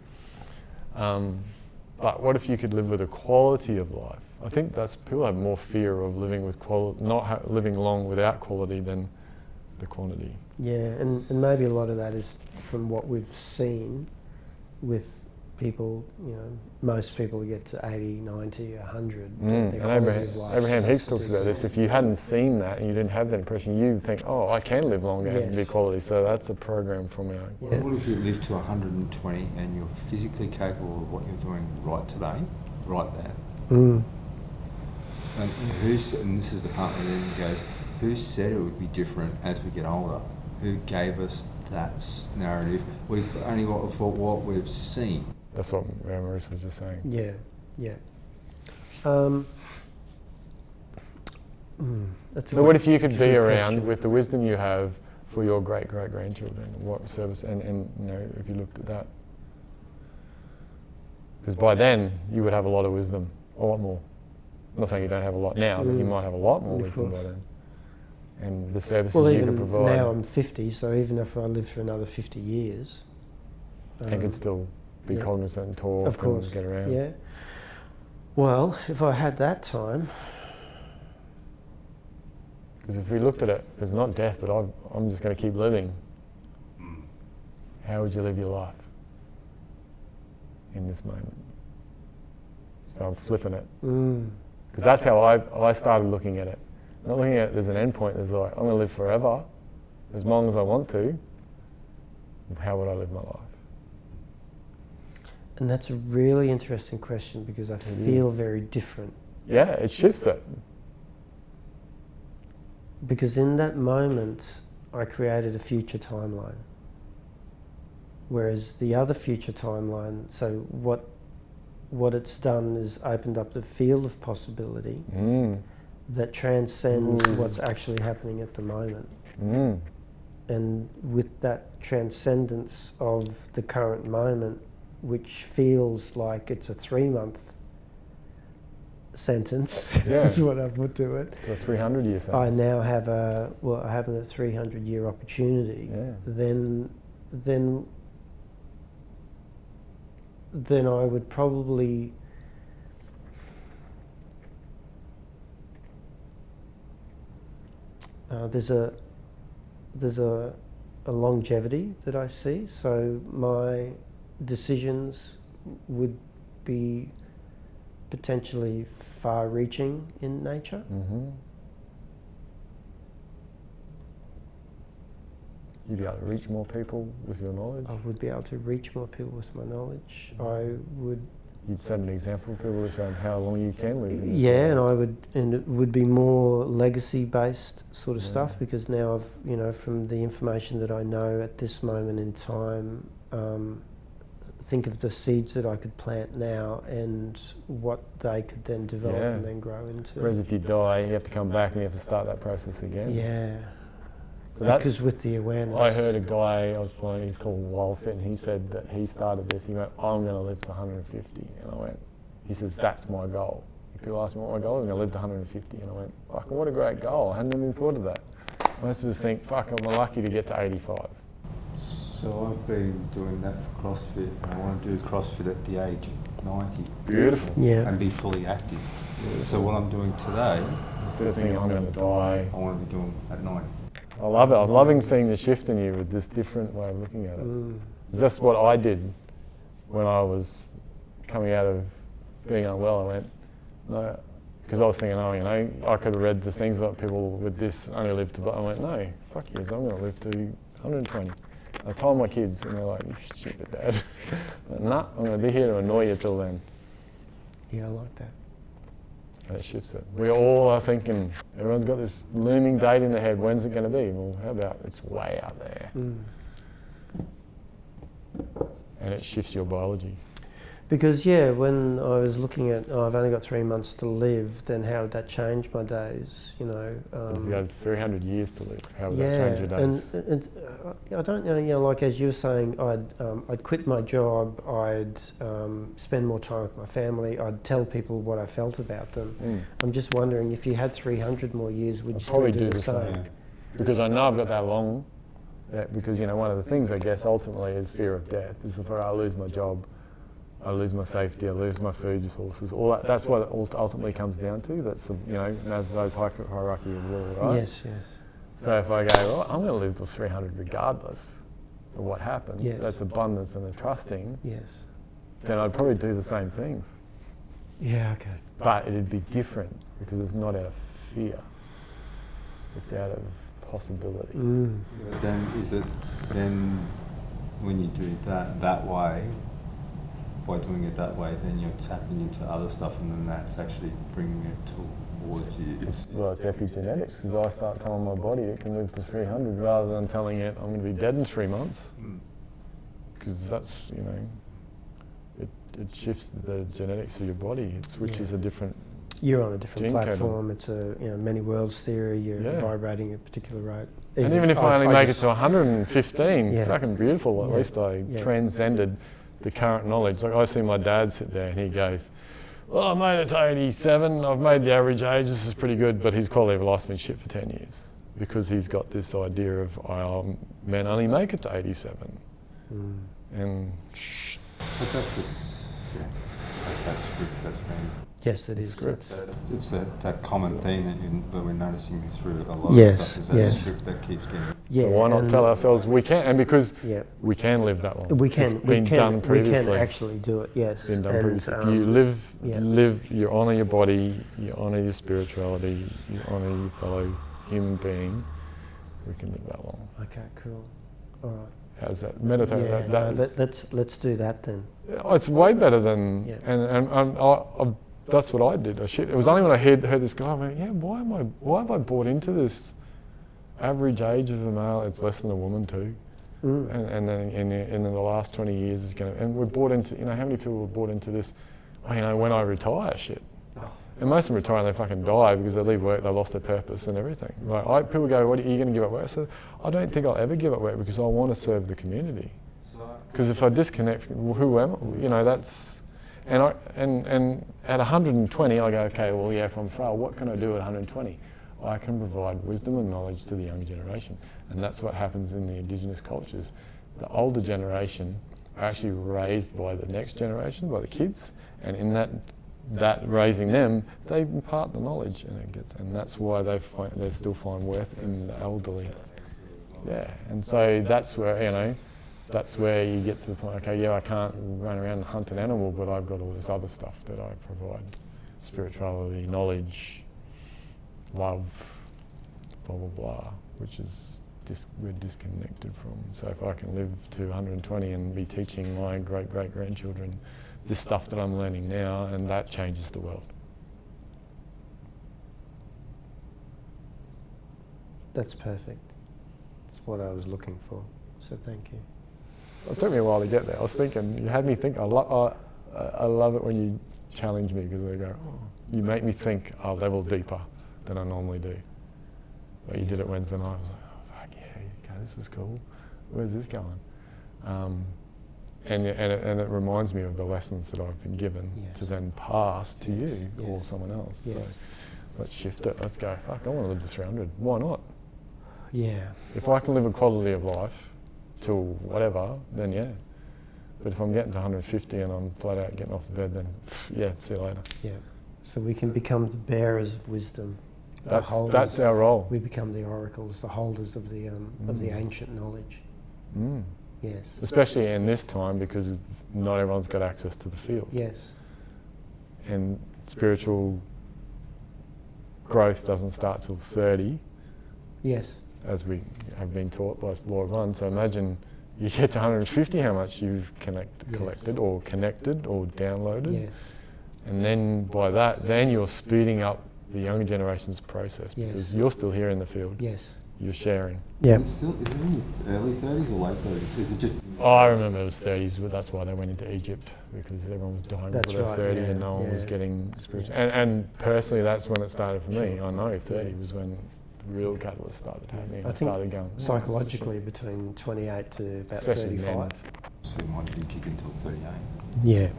But what if you could live with a quality of life? I think people have more fear of living with living long without quality than the quantity. Yeah, and maybe a lot of that is from what we've seen with people, most people get to 80, 90, 100. And Abraham Hicks talks about this. If you hadn't seen that and you didn't have that impression, you think, oh, I can live longer and be quality. So that's a program from our... Yeah. What if you live to 120 and you're physically capable of what you're doing right today, right there? And this is the part where it goes, who said it would be different as we get older? Who gave us that narrative? We've only got for what we've seen. That's what Maurice was just saying. Yeah, yeah. So what if you could be around with the wisdom you have for your great-great-grandchildren? What service, and if you looked at that? Because by then, you would have a lot of wisdom, a lot more. I'm not saying you don't have a lot now, but you might have a lot more wisdom by then. And the services you could provide. Now I'm 50, so even if I live for another 50 years... and could still be cognizant and talk of course, and get around. Yeah. Well, if I had that time, Because if we looked at it, there's not death, but I'm just going to keep living. How would you live your life in this moment? So I'm flipping it. Because that's how I started looking at it. Not looking at it as an end point. There's like, I'm going to live forever, as long as I want to. How would I live my life? And that's a really interesting question, because I feel very different. Yeah, it shifts it. Because in that moment, I created a future timeline. Whereas the other future timeline, so what it's done is opened up the field of possibility that transcends what's actually happening at the moment. And with that transcendence of the current moment, which feels like it's a 3-month sentence, is what I put to it. A 300-year sentence. I now have a 300-year opportunity. Then I would probably there's a longevity that I see. So my decisions would be potentially far-reaching in nature. You'd be able to reach more people with your knowledge. I would be able to reach more people with my knowledge. I would. You'd set an example for people to show them how long you can live. And it would be more legacy-based sort of stuff, because now I've, from the information that I know at this moment in time, think of the seeds that I could plant now and what they could then develop and then grow into. Whereas if you die, you have to come back and you have to start that process again. Yeah. So because with the awareness. I heard a guy I was following, he's called Wildfit, and he said that he started this. He went, I'm going to live to 150. And I went, he says, that's my goal. If people ask me what my goal is, I'm going to live to 150. And I went, fuck, what a great goal. I hadn't even thought of that. Most of us think, fuck, I'm lucky to get to 85. So I've been doing that for CrossFit, and I want to do CrossFit at the age of 90. Beautiful. Yeah. And be fully active. So what I'm doing today, Instead of thinking I'm going to die, I want to be doing at 90. I love it. I'm loving seeing the shift in you with this different way of looking at it. That's what I did when I was coming out of being unwell. I went, no, because I was thinking, I could have read the things that people with this only live to, but I went, no, fuck yes, I'm going to live to 120. I told my kids, and they're like, you stupid dad. But nah, I'm going to be here to annoy you till then. Yeah, I like that. And it shifts it. We all are thinking, everyone's got this looming date in their head, when's it going to be? Well, how about it's way out there. And it shifts your biology. Because when I was looking at, I've only got 3 months to live, then how would that change my days? If you had 300 years to live, how would that change your days? And I don't know, like as you were saying, I'd quit my job, I'd spend more time with my family, I'd tell people what I felt about them. I'm just wondering, if you had 300 more years, would you probably still do the same? Because I know I've got that long. Because one of the things, I guess, ultimately is fear of death. Is if I lose my job, I lose my safety, I lose my food sources, all that. That's what it ultimately comes down to. That's Maslow's hierarchy of will, right? Yes. So if I go, well, I'm going to live to 300 regardless of what happens. Yes. That's abundance and the trusting. Yes. Then I'd probably do the same thing. Yeah. Okay. But it'd be different because it's not out of fear. It's out of possibility. Then when you do that way, by doing it that way, then you're tapping into other stuff, and then that's actually bringing it towards you. It's epigenetics, because I start telling my body it can live to 300 rather than telling it I'm going to be dead in 3 months. Because that's, it shifts the genetics of your body. It switches a different You're on a different gene platform. code. It's a many worlds theory. You're vibrating at a particular rate. And even if I only make it to 115, fucking beautiful. At least I transcended the current knowledge. Like I see my dad sit there and he goes, well, I made it to 87, I've made the average age, this is pretty good, but his quality of life's been shit for 10 years because he's got this idea of men only make it to 87. And But that's that script that's been Yes, it is. Script. It's that common theme that we're noticing through a lot Yes, of stuff, is that yes. script that keeps getting... Yeah, So why not and tell ourselves we can? And because Yeah. we can live that long. we can. It's been done previously. We can actually do it. Yes. Been done And, previously. If you yeah. live, you honour your body, you honour your spirituality, you honour your fellow human being, we can live that long. Okay, cool. All right. How's that? Meditate. Yeah, let's do that then. It's way better than, Yeah. and I that's what I did. It was only when I heard this guy, I went, yeah, why have I bought into this average age of a male? It's less than a woman too. And then in the last 20 years is going to, and we're bought into, how many people were bought into this, when I retire shit. And most of them retire and they fucking die because they leave work, they lost their purpose and everything. Like people go, what are you going to give up work? I said, I don't think I'll ever give up work because I want to serve the community. Because if I disconnect, who am I? That's, and at 120, I go, okay, well, yeah, if I'm frail, what can I do at 120? I can provide wisdom and knowledge to the younger generation. And that's what happens in the Indigenous cultures. The older generation are actually raised by the next generation, by the kids, and in that raising them, they impart the knowledge, and that's why they still find worth in the elderly. Yeah, and so that's where that's where you get to the point. Okay, yeah, I can't run around and hunt an animal, but I've got all this other stuff that I provide: spirituality, knowledge, love, blah blah blah, which is we're disconnected from. So if I can live to 120 and be teaching my great grandchildren this stuff that I'm learning now, and that changes the world. That's perfect. That's what I was looking for. So thank you. It took me a while to get there. I was thinking, you had me think. I love it when you challenge me because they go, you make me think a level deeper than I normally do. Like you did it Wednesday night. I was like, oh fuck yeah, okay, this is cool. Where's this going? And it reminds me of the lessons that I've been given to then pass to you or someone else. So let's shift it. Let's go. Fuck, I want to live to 300. Why not? Yeah. If I can live a quality of life till whatever, then yeah. But if I'm getting to 150 and I'm flat out getting off the bed, then yeah, see you later. Yeah. So we can become the bearers of wisdom. That's our role. We become the oracles, the holders of the ancient knowledge. Yes. Especially in this time because not everyone's got access to the field. Yes. And spiritual growth doesn't start till 30. Yes. As we have been taught by Law of One. So imagine you get to 150, how much you've collected or connected or downloaded. Yes. And then by that, then you're speeding up the younger generation's process because you're still here in the field. Yes. You're sharing. Yeah. Is it in the early 30s or late 30s? Is it just... Oh, I remember it was 30s, but that's why they went into Egypt because everyone was dying before they're 30 and no one was getting spiritual. And personally, that's when it started for me. I know 30 was when the real catalyst started happening. I started going psychologically between 28 to about especially 35. Men. So mine didn't kick until 38. Yeah.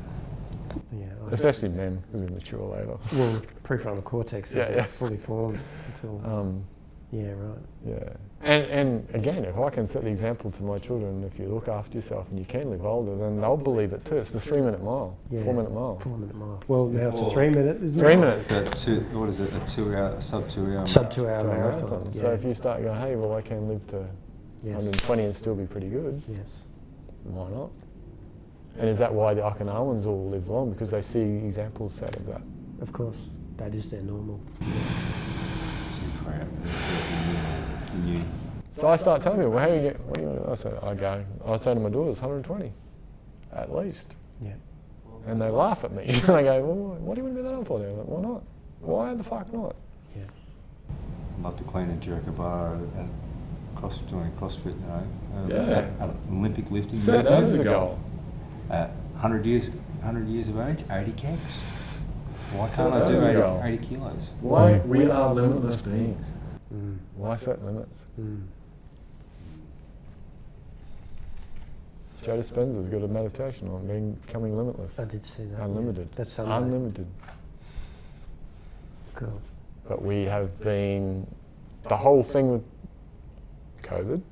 Yeah. Especially men, because we mature later. Well, prefrontal cortex is fully formed until. Yeah, right. Yeah. And again, if I can set the example to my children, if you look after yourself and you can live older, then they'll believe it too. It's the 3-minute mile, 4-minute mile. 4-minute mile. Well, now it's a 3-minute, isn't it? 3 minutes. What is it? A 2-hour, sub 2 hour? Sub 2 hour marathon. So if you start going, hey, well, I can live to 120 and still be pretty good. Yes. Why not? And is that why the Okinawans all live long? Because they see examples set of that. Of course. That is their normal. So I start telling people, well, how you get, what do you want to do? I say to my daughters, 120, at least. Yeah. And they laugh at me. And I go, well, what do you want to be that up for? They're like, why not? Why the fuck not? Yeah. I'd love to clean and jerk a bar at doing CrossFit, at Olympic lifting. Set that as a goal. 100 years of age, 80 kgs. Why can't I do 80 kilos? Why? We are limitless beings. Why set limits? Joe Dispenza's got a meditation on becoming limitless. I did see that. Unlimited. That's Sunday. Unlimited. Cool. But we have been, the whole thing with COVID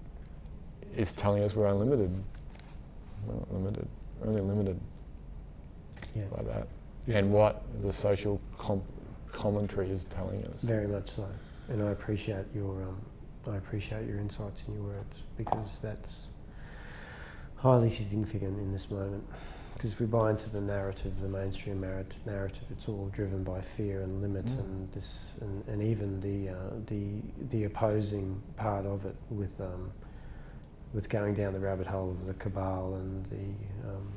is telling us we're unlimited. We're not limited. We're only limited by that. and what the social commentary is telling us. Very much so, and I appreciate your insights and your words, because that's highly significant in this moment. Because if we buy into the narrative, the mainstream narrative, it's all driven by fear and limit, and this, and even the opposing part of it with going down the rabbit hole of the cabal and the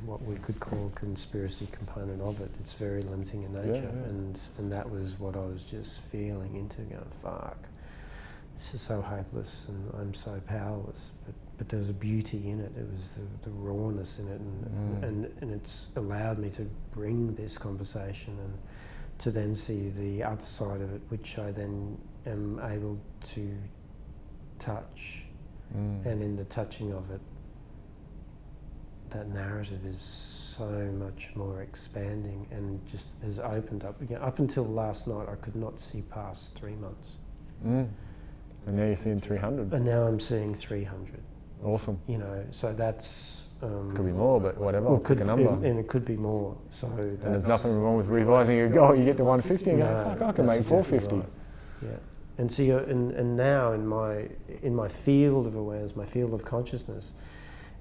what we could call conspiracy component of it. It's very limiting in nature, and that was what I was just feeling into, going, fuck, this is so hopeless and I'm so powerless. But there was a beauty in it. It was the rawness in it, and it's allowed me to bring this conversation and to then see the other side of it, which I then am able to touch. And in the touching of it, that narrative is so much more expanding and just has opened up. Again, up until last night, I could not see past 3 months. And now you're seeing 300. And now I'm seeing 300. Awesome. You know, so that's... could be more, but whatever, well, pick a number. And it could be more. So and there's nothing wrong with revising your goal. You get to 150 and go, fuck, I can make 450. Right. Yeah. And see, and now in my field of awareness, my field of consciousness,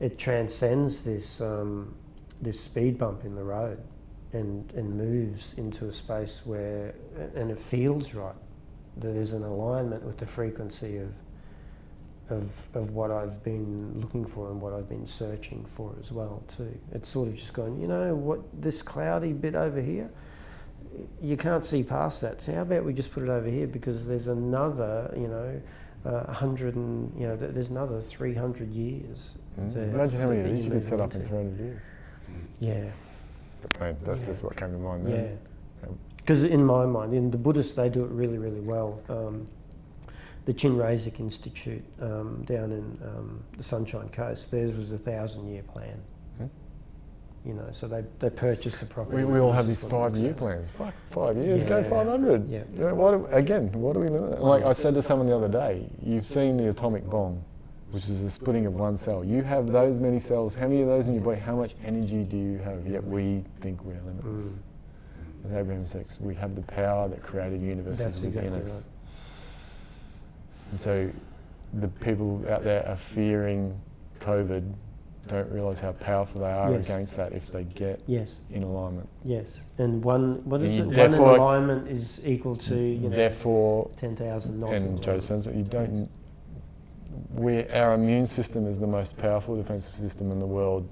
it transcends this this speed bump in the road, and moves into a space where, and it feels right. There's an alignment with the frequency of what I've been looking for and what I've been searching for as well too. It's sort of just going, you know what, this cloudy bit over here, you can't see past that. So how about we just put it over here, because there's another, 100 and, there's another 300 years. Imagine how many of these you could set up in 300 years. Yeah. That's just what came to mind then. Yeah. Because in my mind, in the Buddhists, they do it really, really well. The Chinrezig Institute down in the Sunshine Coast, theirs was a 1,000-year plan. So they purchased the property. We all have these 5-year plans. Fuck, 5 years, go 500. Yeah. What do we learn? Like I said to someone the other day, you've seen the atomic bomb, which is the splitting of one cell. You have those many cells. How many of those in your body? How much energy do you have? Yet we think we're limitless. As Abraham says, we have the power that created universes within us. Right. And so the people out there are fearing COVID, don't realise how powerful they are against that if they get in alignment. Yes, and one in alignment is equal to therefore 10,000 not. And Joe Spencer, our immune system is the most powerful defensive system in the world.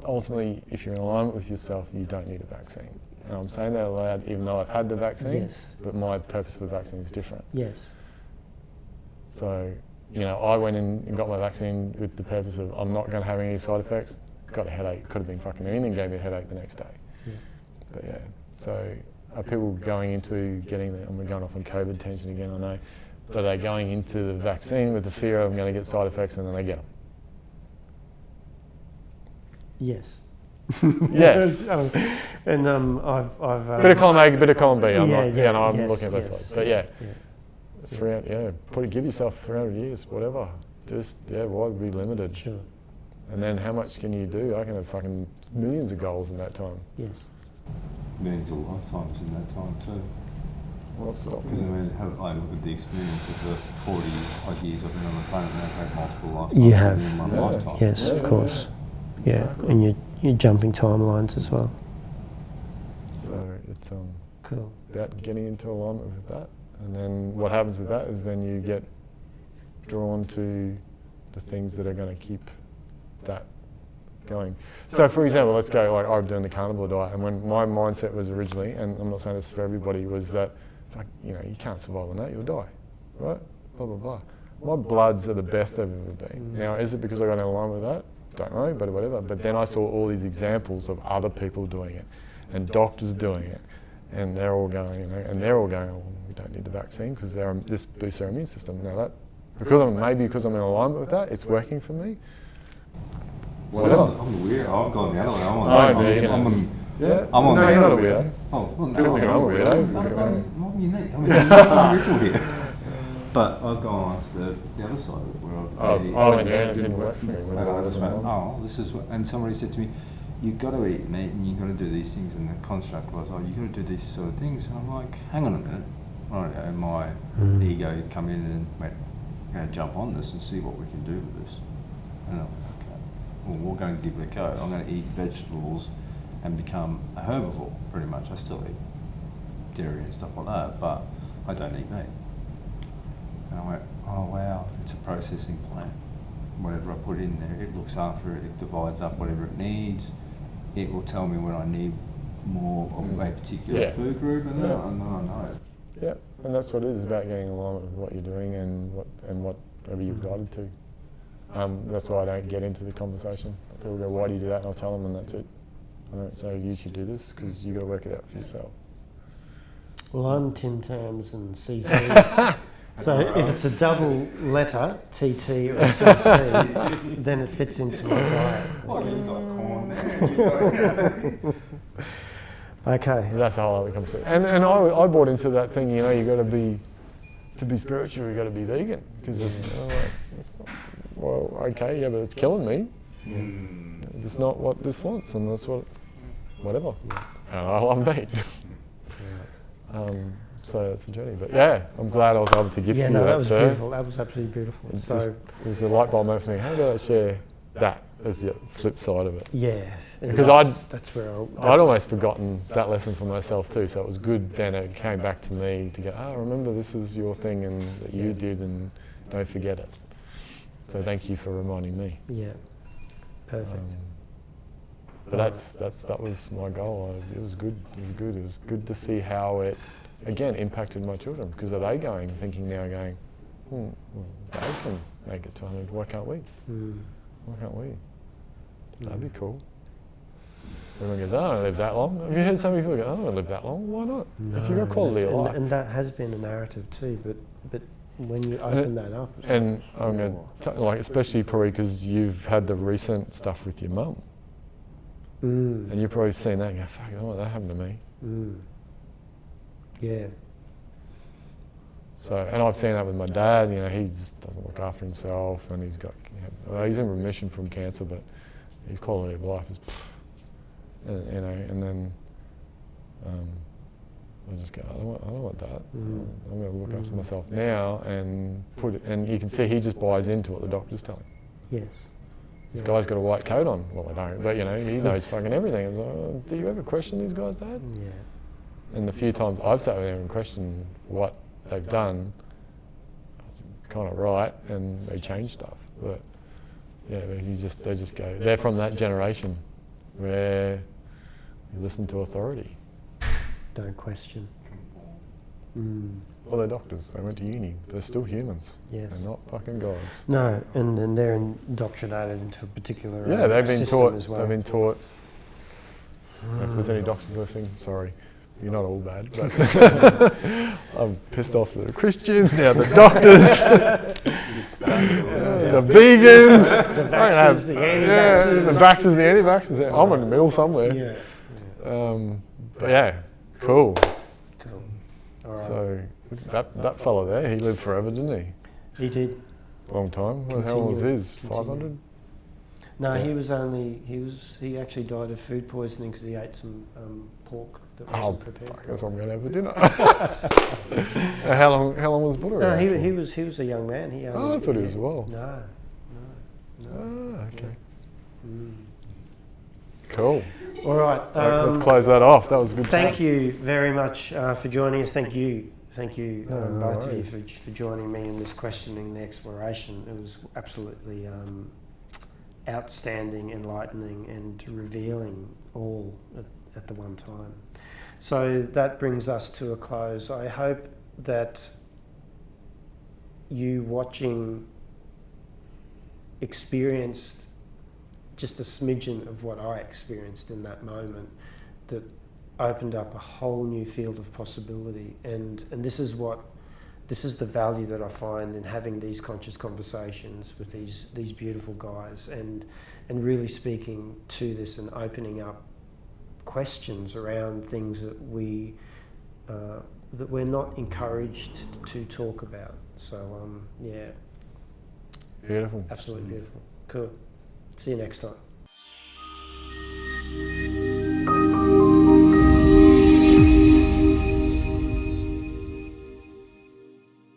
Ultimately, if you're in alignment with yourself, you don't need a vaccine. And I'm saying that aloud, even though I've had the vaccine, but my purpose for the vaccine is different. Yes. So, I went in and got my vaccine with the purpose of I'm not going to have any side effects. Got a headache, could have been fucking anything, gave me a headache the next day. Yeah. But yeah, so are people going into getting and we're going off on COVID tension again, I know, but are they going into the vaccine with the fear of I'm going to get side effects and then they get them? Yes. Yes. I've bit of column A, bit of column B. I'm looking at both sides. But give yourself 300 years, whatever. Just why be limited? Sure. And then how much can you do? I can have fucking millions of goals in that time. Yes. Millions of lifetimes in that time too. What's stopping? Because I look at the experience of the 40 odd years I've been on the planet, and I've had multiple lifetimes you have. in one lifetime. Yes, of course. Yeah, exactly. And you're jumping timelines as well. So it's cool. About getting into alignment with that. And then what happens with that is then you get drawn to the things that are going to keep that going. So for example, let's go, like I'm doing the carnivore diet, and when my mindset was originally, and I'm not saying this for everybody, was that, you can't survive on that, you'll die, right? Blah, blah, blah. My bloods are the best they've ever been. Now, is it because I got in alignment with that? Don't know, but whatever. But then I saw all these examples of other people doing it, and doctors doing it, and they're all going, oh, we don't need the vaccine because this boosts our immune system. Now because I'm in alignment with that, it's working for me. Well, I'm weird. I've gone the other way. No, you're not a weirdo. Oh, well, People think I'm a weirdo. I'm unique. I'm original here. But I've gone on to the other side of it where I went there and it didn't work for me. And somebody said to me, you've got to eat meat and you've got to do these things, and the construct was, oh, you've got to do these sort of things. And I'm like, hang on a minute. And my ego come in and went, I'm going to jump on this and see what we can do with this. And I'm like, okay, well, we're going to give it a go. I'm going to eat vegetables and become a herbivore, pretty much. I still eat dairy and stuff like that, but I don't eat meat. And I went, oh wow, it's a processing plant. Whatever I put in there, it looks after it, it divides up whatever it needs. It will tell me when I need more of a particular food group, and then I know. Yeah, and that's what it is, about getting along with what you're doing and whatever you're guided to. That's why I don't get into the conversation. People go, why do you do that? And I'll tell them, and that's it. I don't say, you should do this, because you've got to work it out for yourself. Well, I'm Tim Tams and CC. So if it's a double letter, TT or CC, then it fits into my diet. Well, you've got corn there. Okay. That's a whole other conversation. And I bought into that thing, you know, you got to be spiritual, you got to be vegan, because it's well, okay, yeah, but it's killing me. It's not what this wants, and that's whatever. And I love meat. So it's a journey, but yeah, I'm glad I was able to give you that, that was sir. beautiful. That was absolutely beautiful. It's So just, it was a light bulb moment for me. How do I share that as the flip side of it? yeah, Because that's where I'd almost forgotten that lesson for myself too, so it was good then it came back to me to go, remember this is your thing and that you did, and don't forget it. So thank you for reminding me. Yeah, perfect. But that was my goal. It was good. It was good to see how it, again, impacted my children, because are they thinking now, well, they can make it to 100, why can't we? Why can't we? That'd be cool. Everyone goes, I don't live that long. Have you heard so many people go, I don't live that long? Why not? No, if you've got quality of life. And that has been a narrative too, but when you open that up... And I'm going to, like, especially probably because you've had the recent stuff with your mum. And you've probably seen that and go, fuck, I don't want that happened to me. Yeah. So, and I've seen that with my dad, you know, he just doesn't look after himself, and he's in remission from cancer, but his quality of life is, you know, and then I just go, I don't want that. I'm going to look after myself now and and you can see he just buys into what the doctors tell him. Yes. This guy's got a white coat on. Well, I don't, but you know, he knows fucking everything. It's like, do you ever question these guys, Dad? Yeah. And the few times I've sat with them and questioned what they've done, kind of right, and they change stuff. But yeah, they just go. They're from that generation where you listen to authority. Don't question. Well, they're doctors. They went to uni. They're still humans. Yes. They're not fucking gods. No, and they're indoctrinated into a particular they've been taught. as well. They've been taught. If there's any doctors listening, sorry. You're not all bad, but I'm pissed off at the Christians, now the doctors, the vegans, the vaxxers, the anti-vaxxers. the vaxxers, the anti-vaxxers. Yeah, I'm in the middle somewhere. Yeah. But yeah, cool. Cool. All right. So that fella there, he lived forever, didn't he? He did. Long time. How long was his? 500? No, he actually died of food poisoning because he ate some pork that wasn't prepared. Fuck, that's what I'm going to have for dinner. How long was Buddha around for? He was a young man. I thought he was well. No. Okay. Cool. All right. Let's close that off. That was a good. Thank you very much for joining us. Thank you, both of you for joining me in this questioning and exploration. It was absolutely outstanding, enlightening, and revealing all at the one time. So that brings us to a close. I hope that you watching experienced just a smidgen of what I experienced in that moment, that opened up a whole new field of possibility. And this is the value that I find in having these conscious conversations with these beautiful guys, and really speaking to this and opening up questions around things that we're not encouraged to talk about. So yeah. Beautiful. Absolutely beautiful. Cool. See you next time.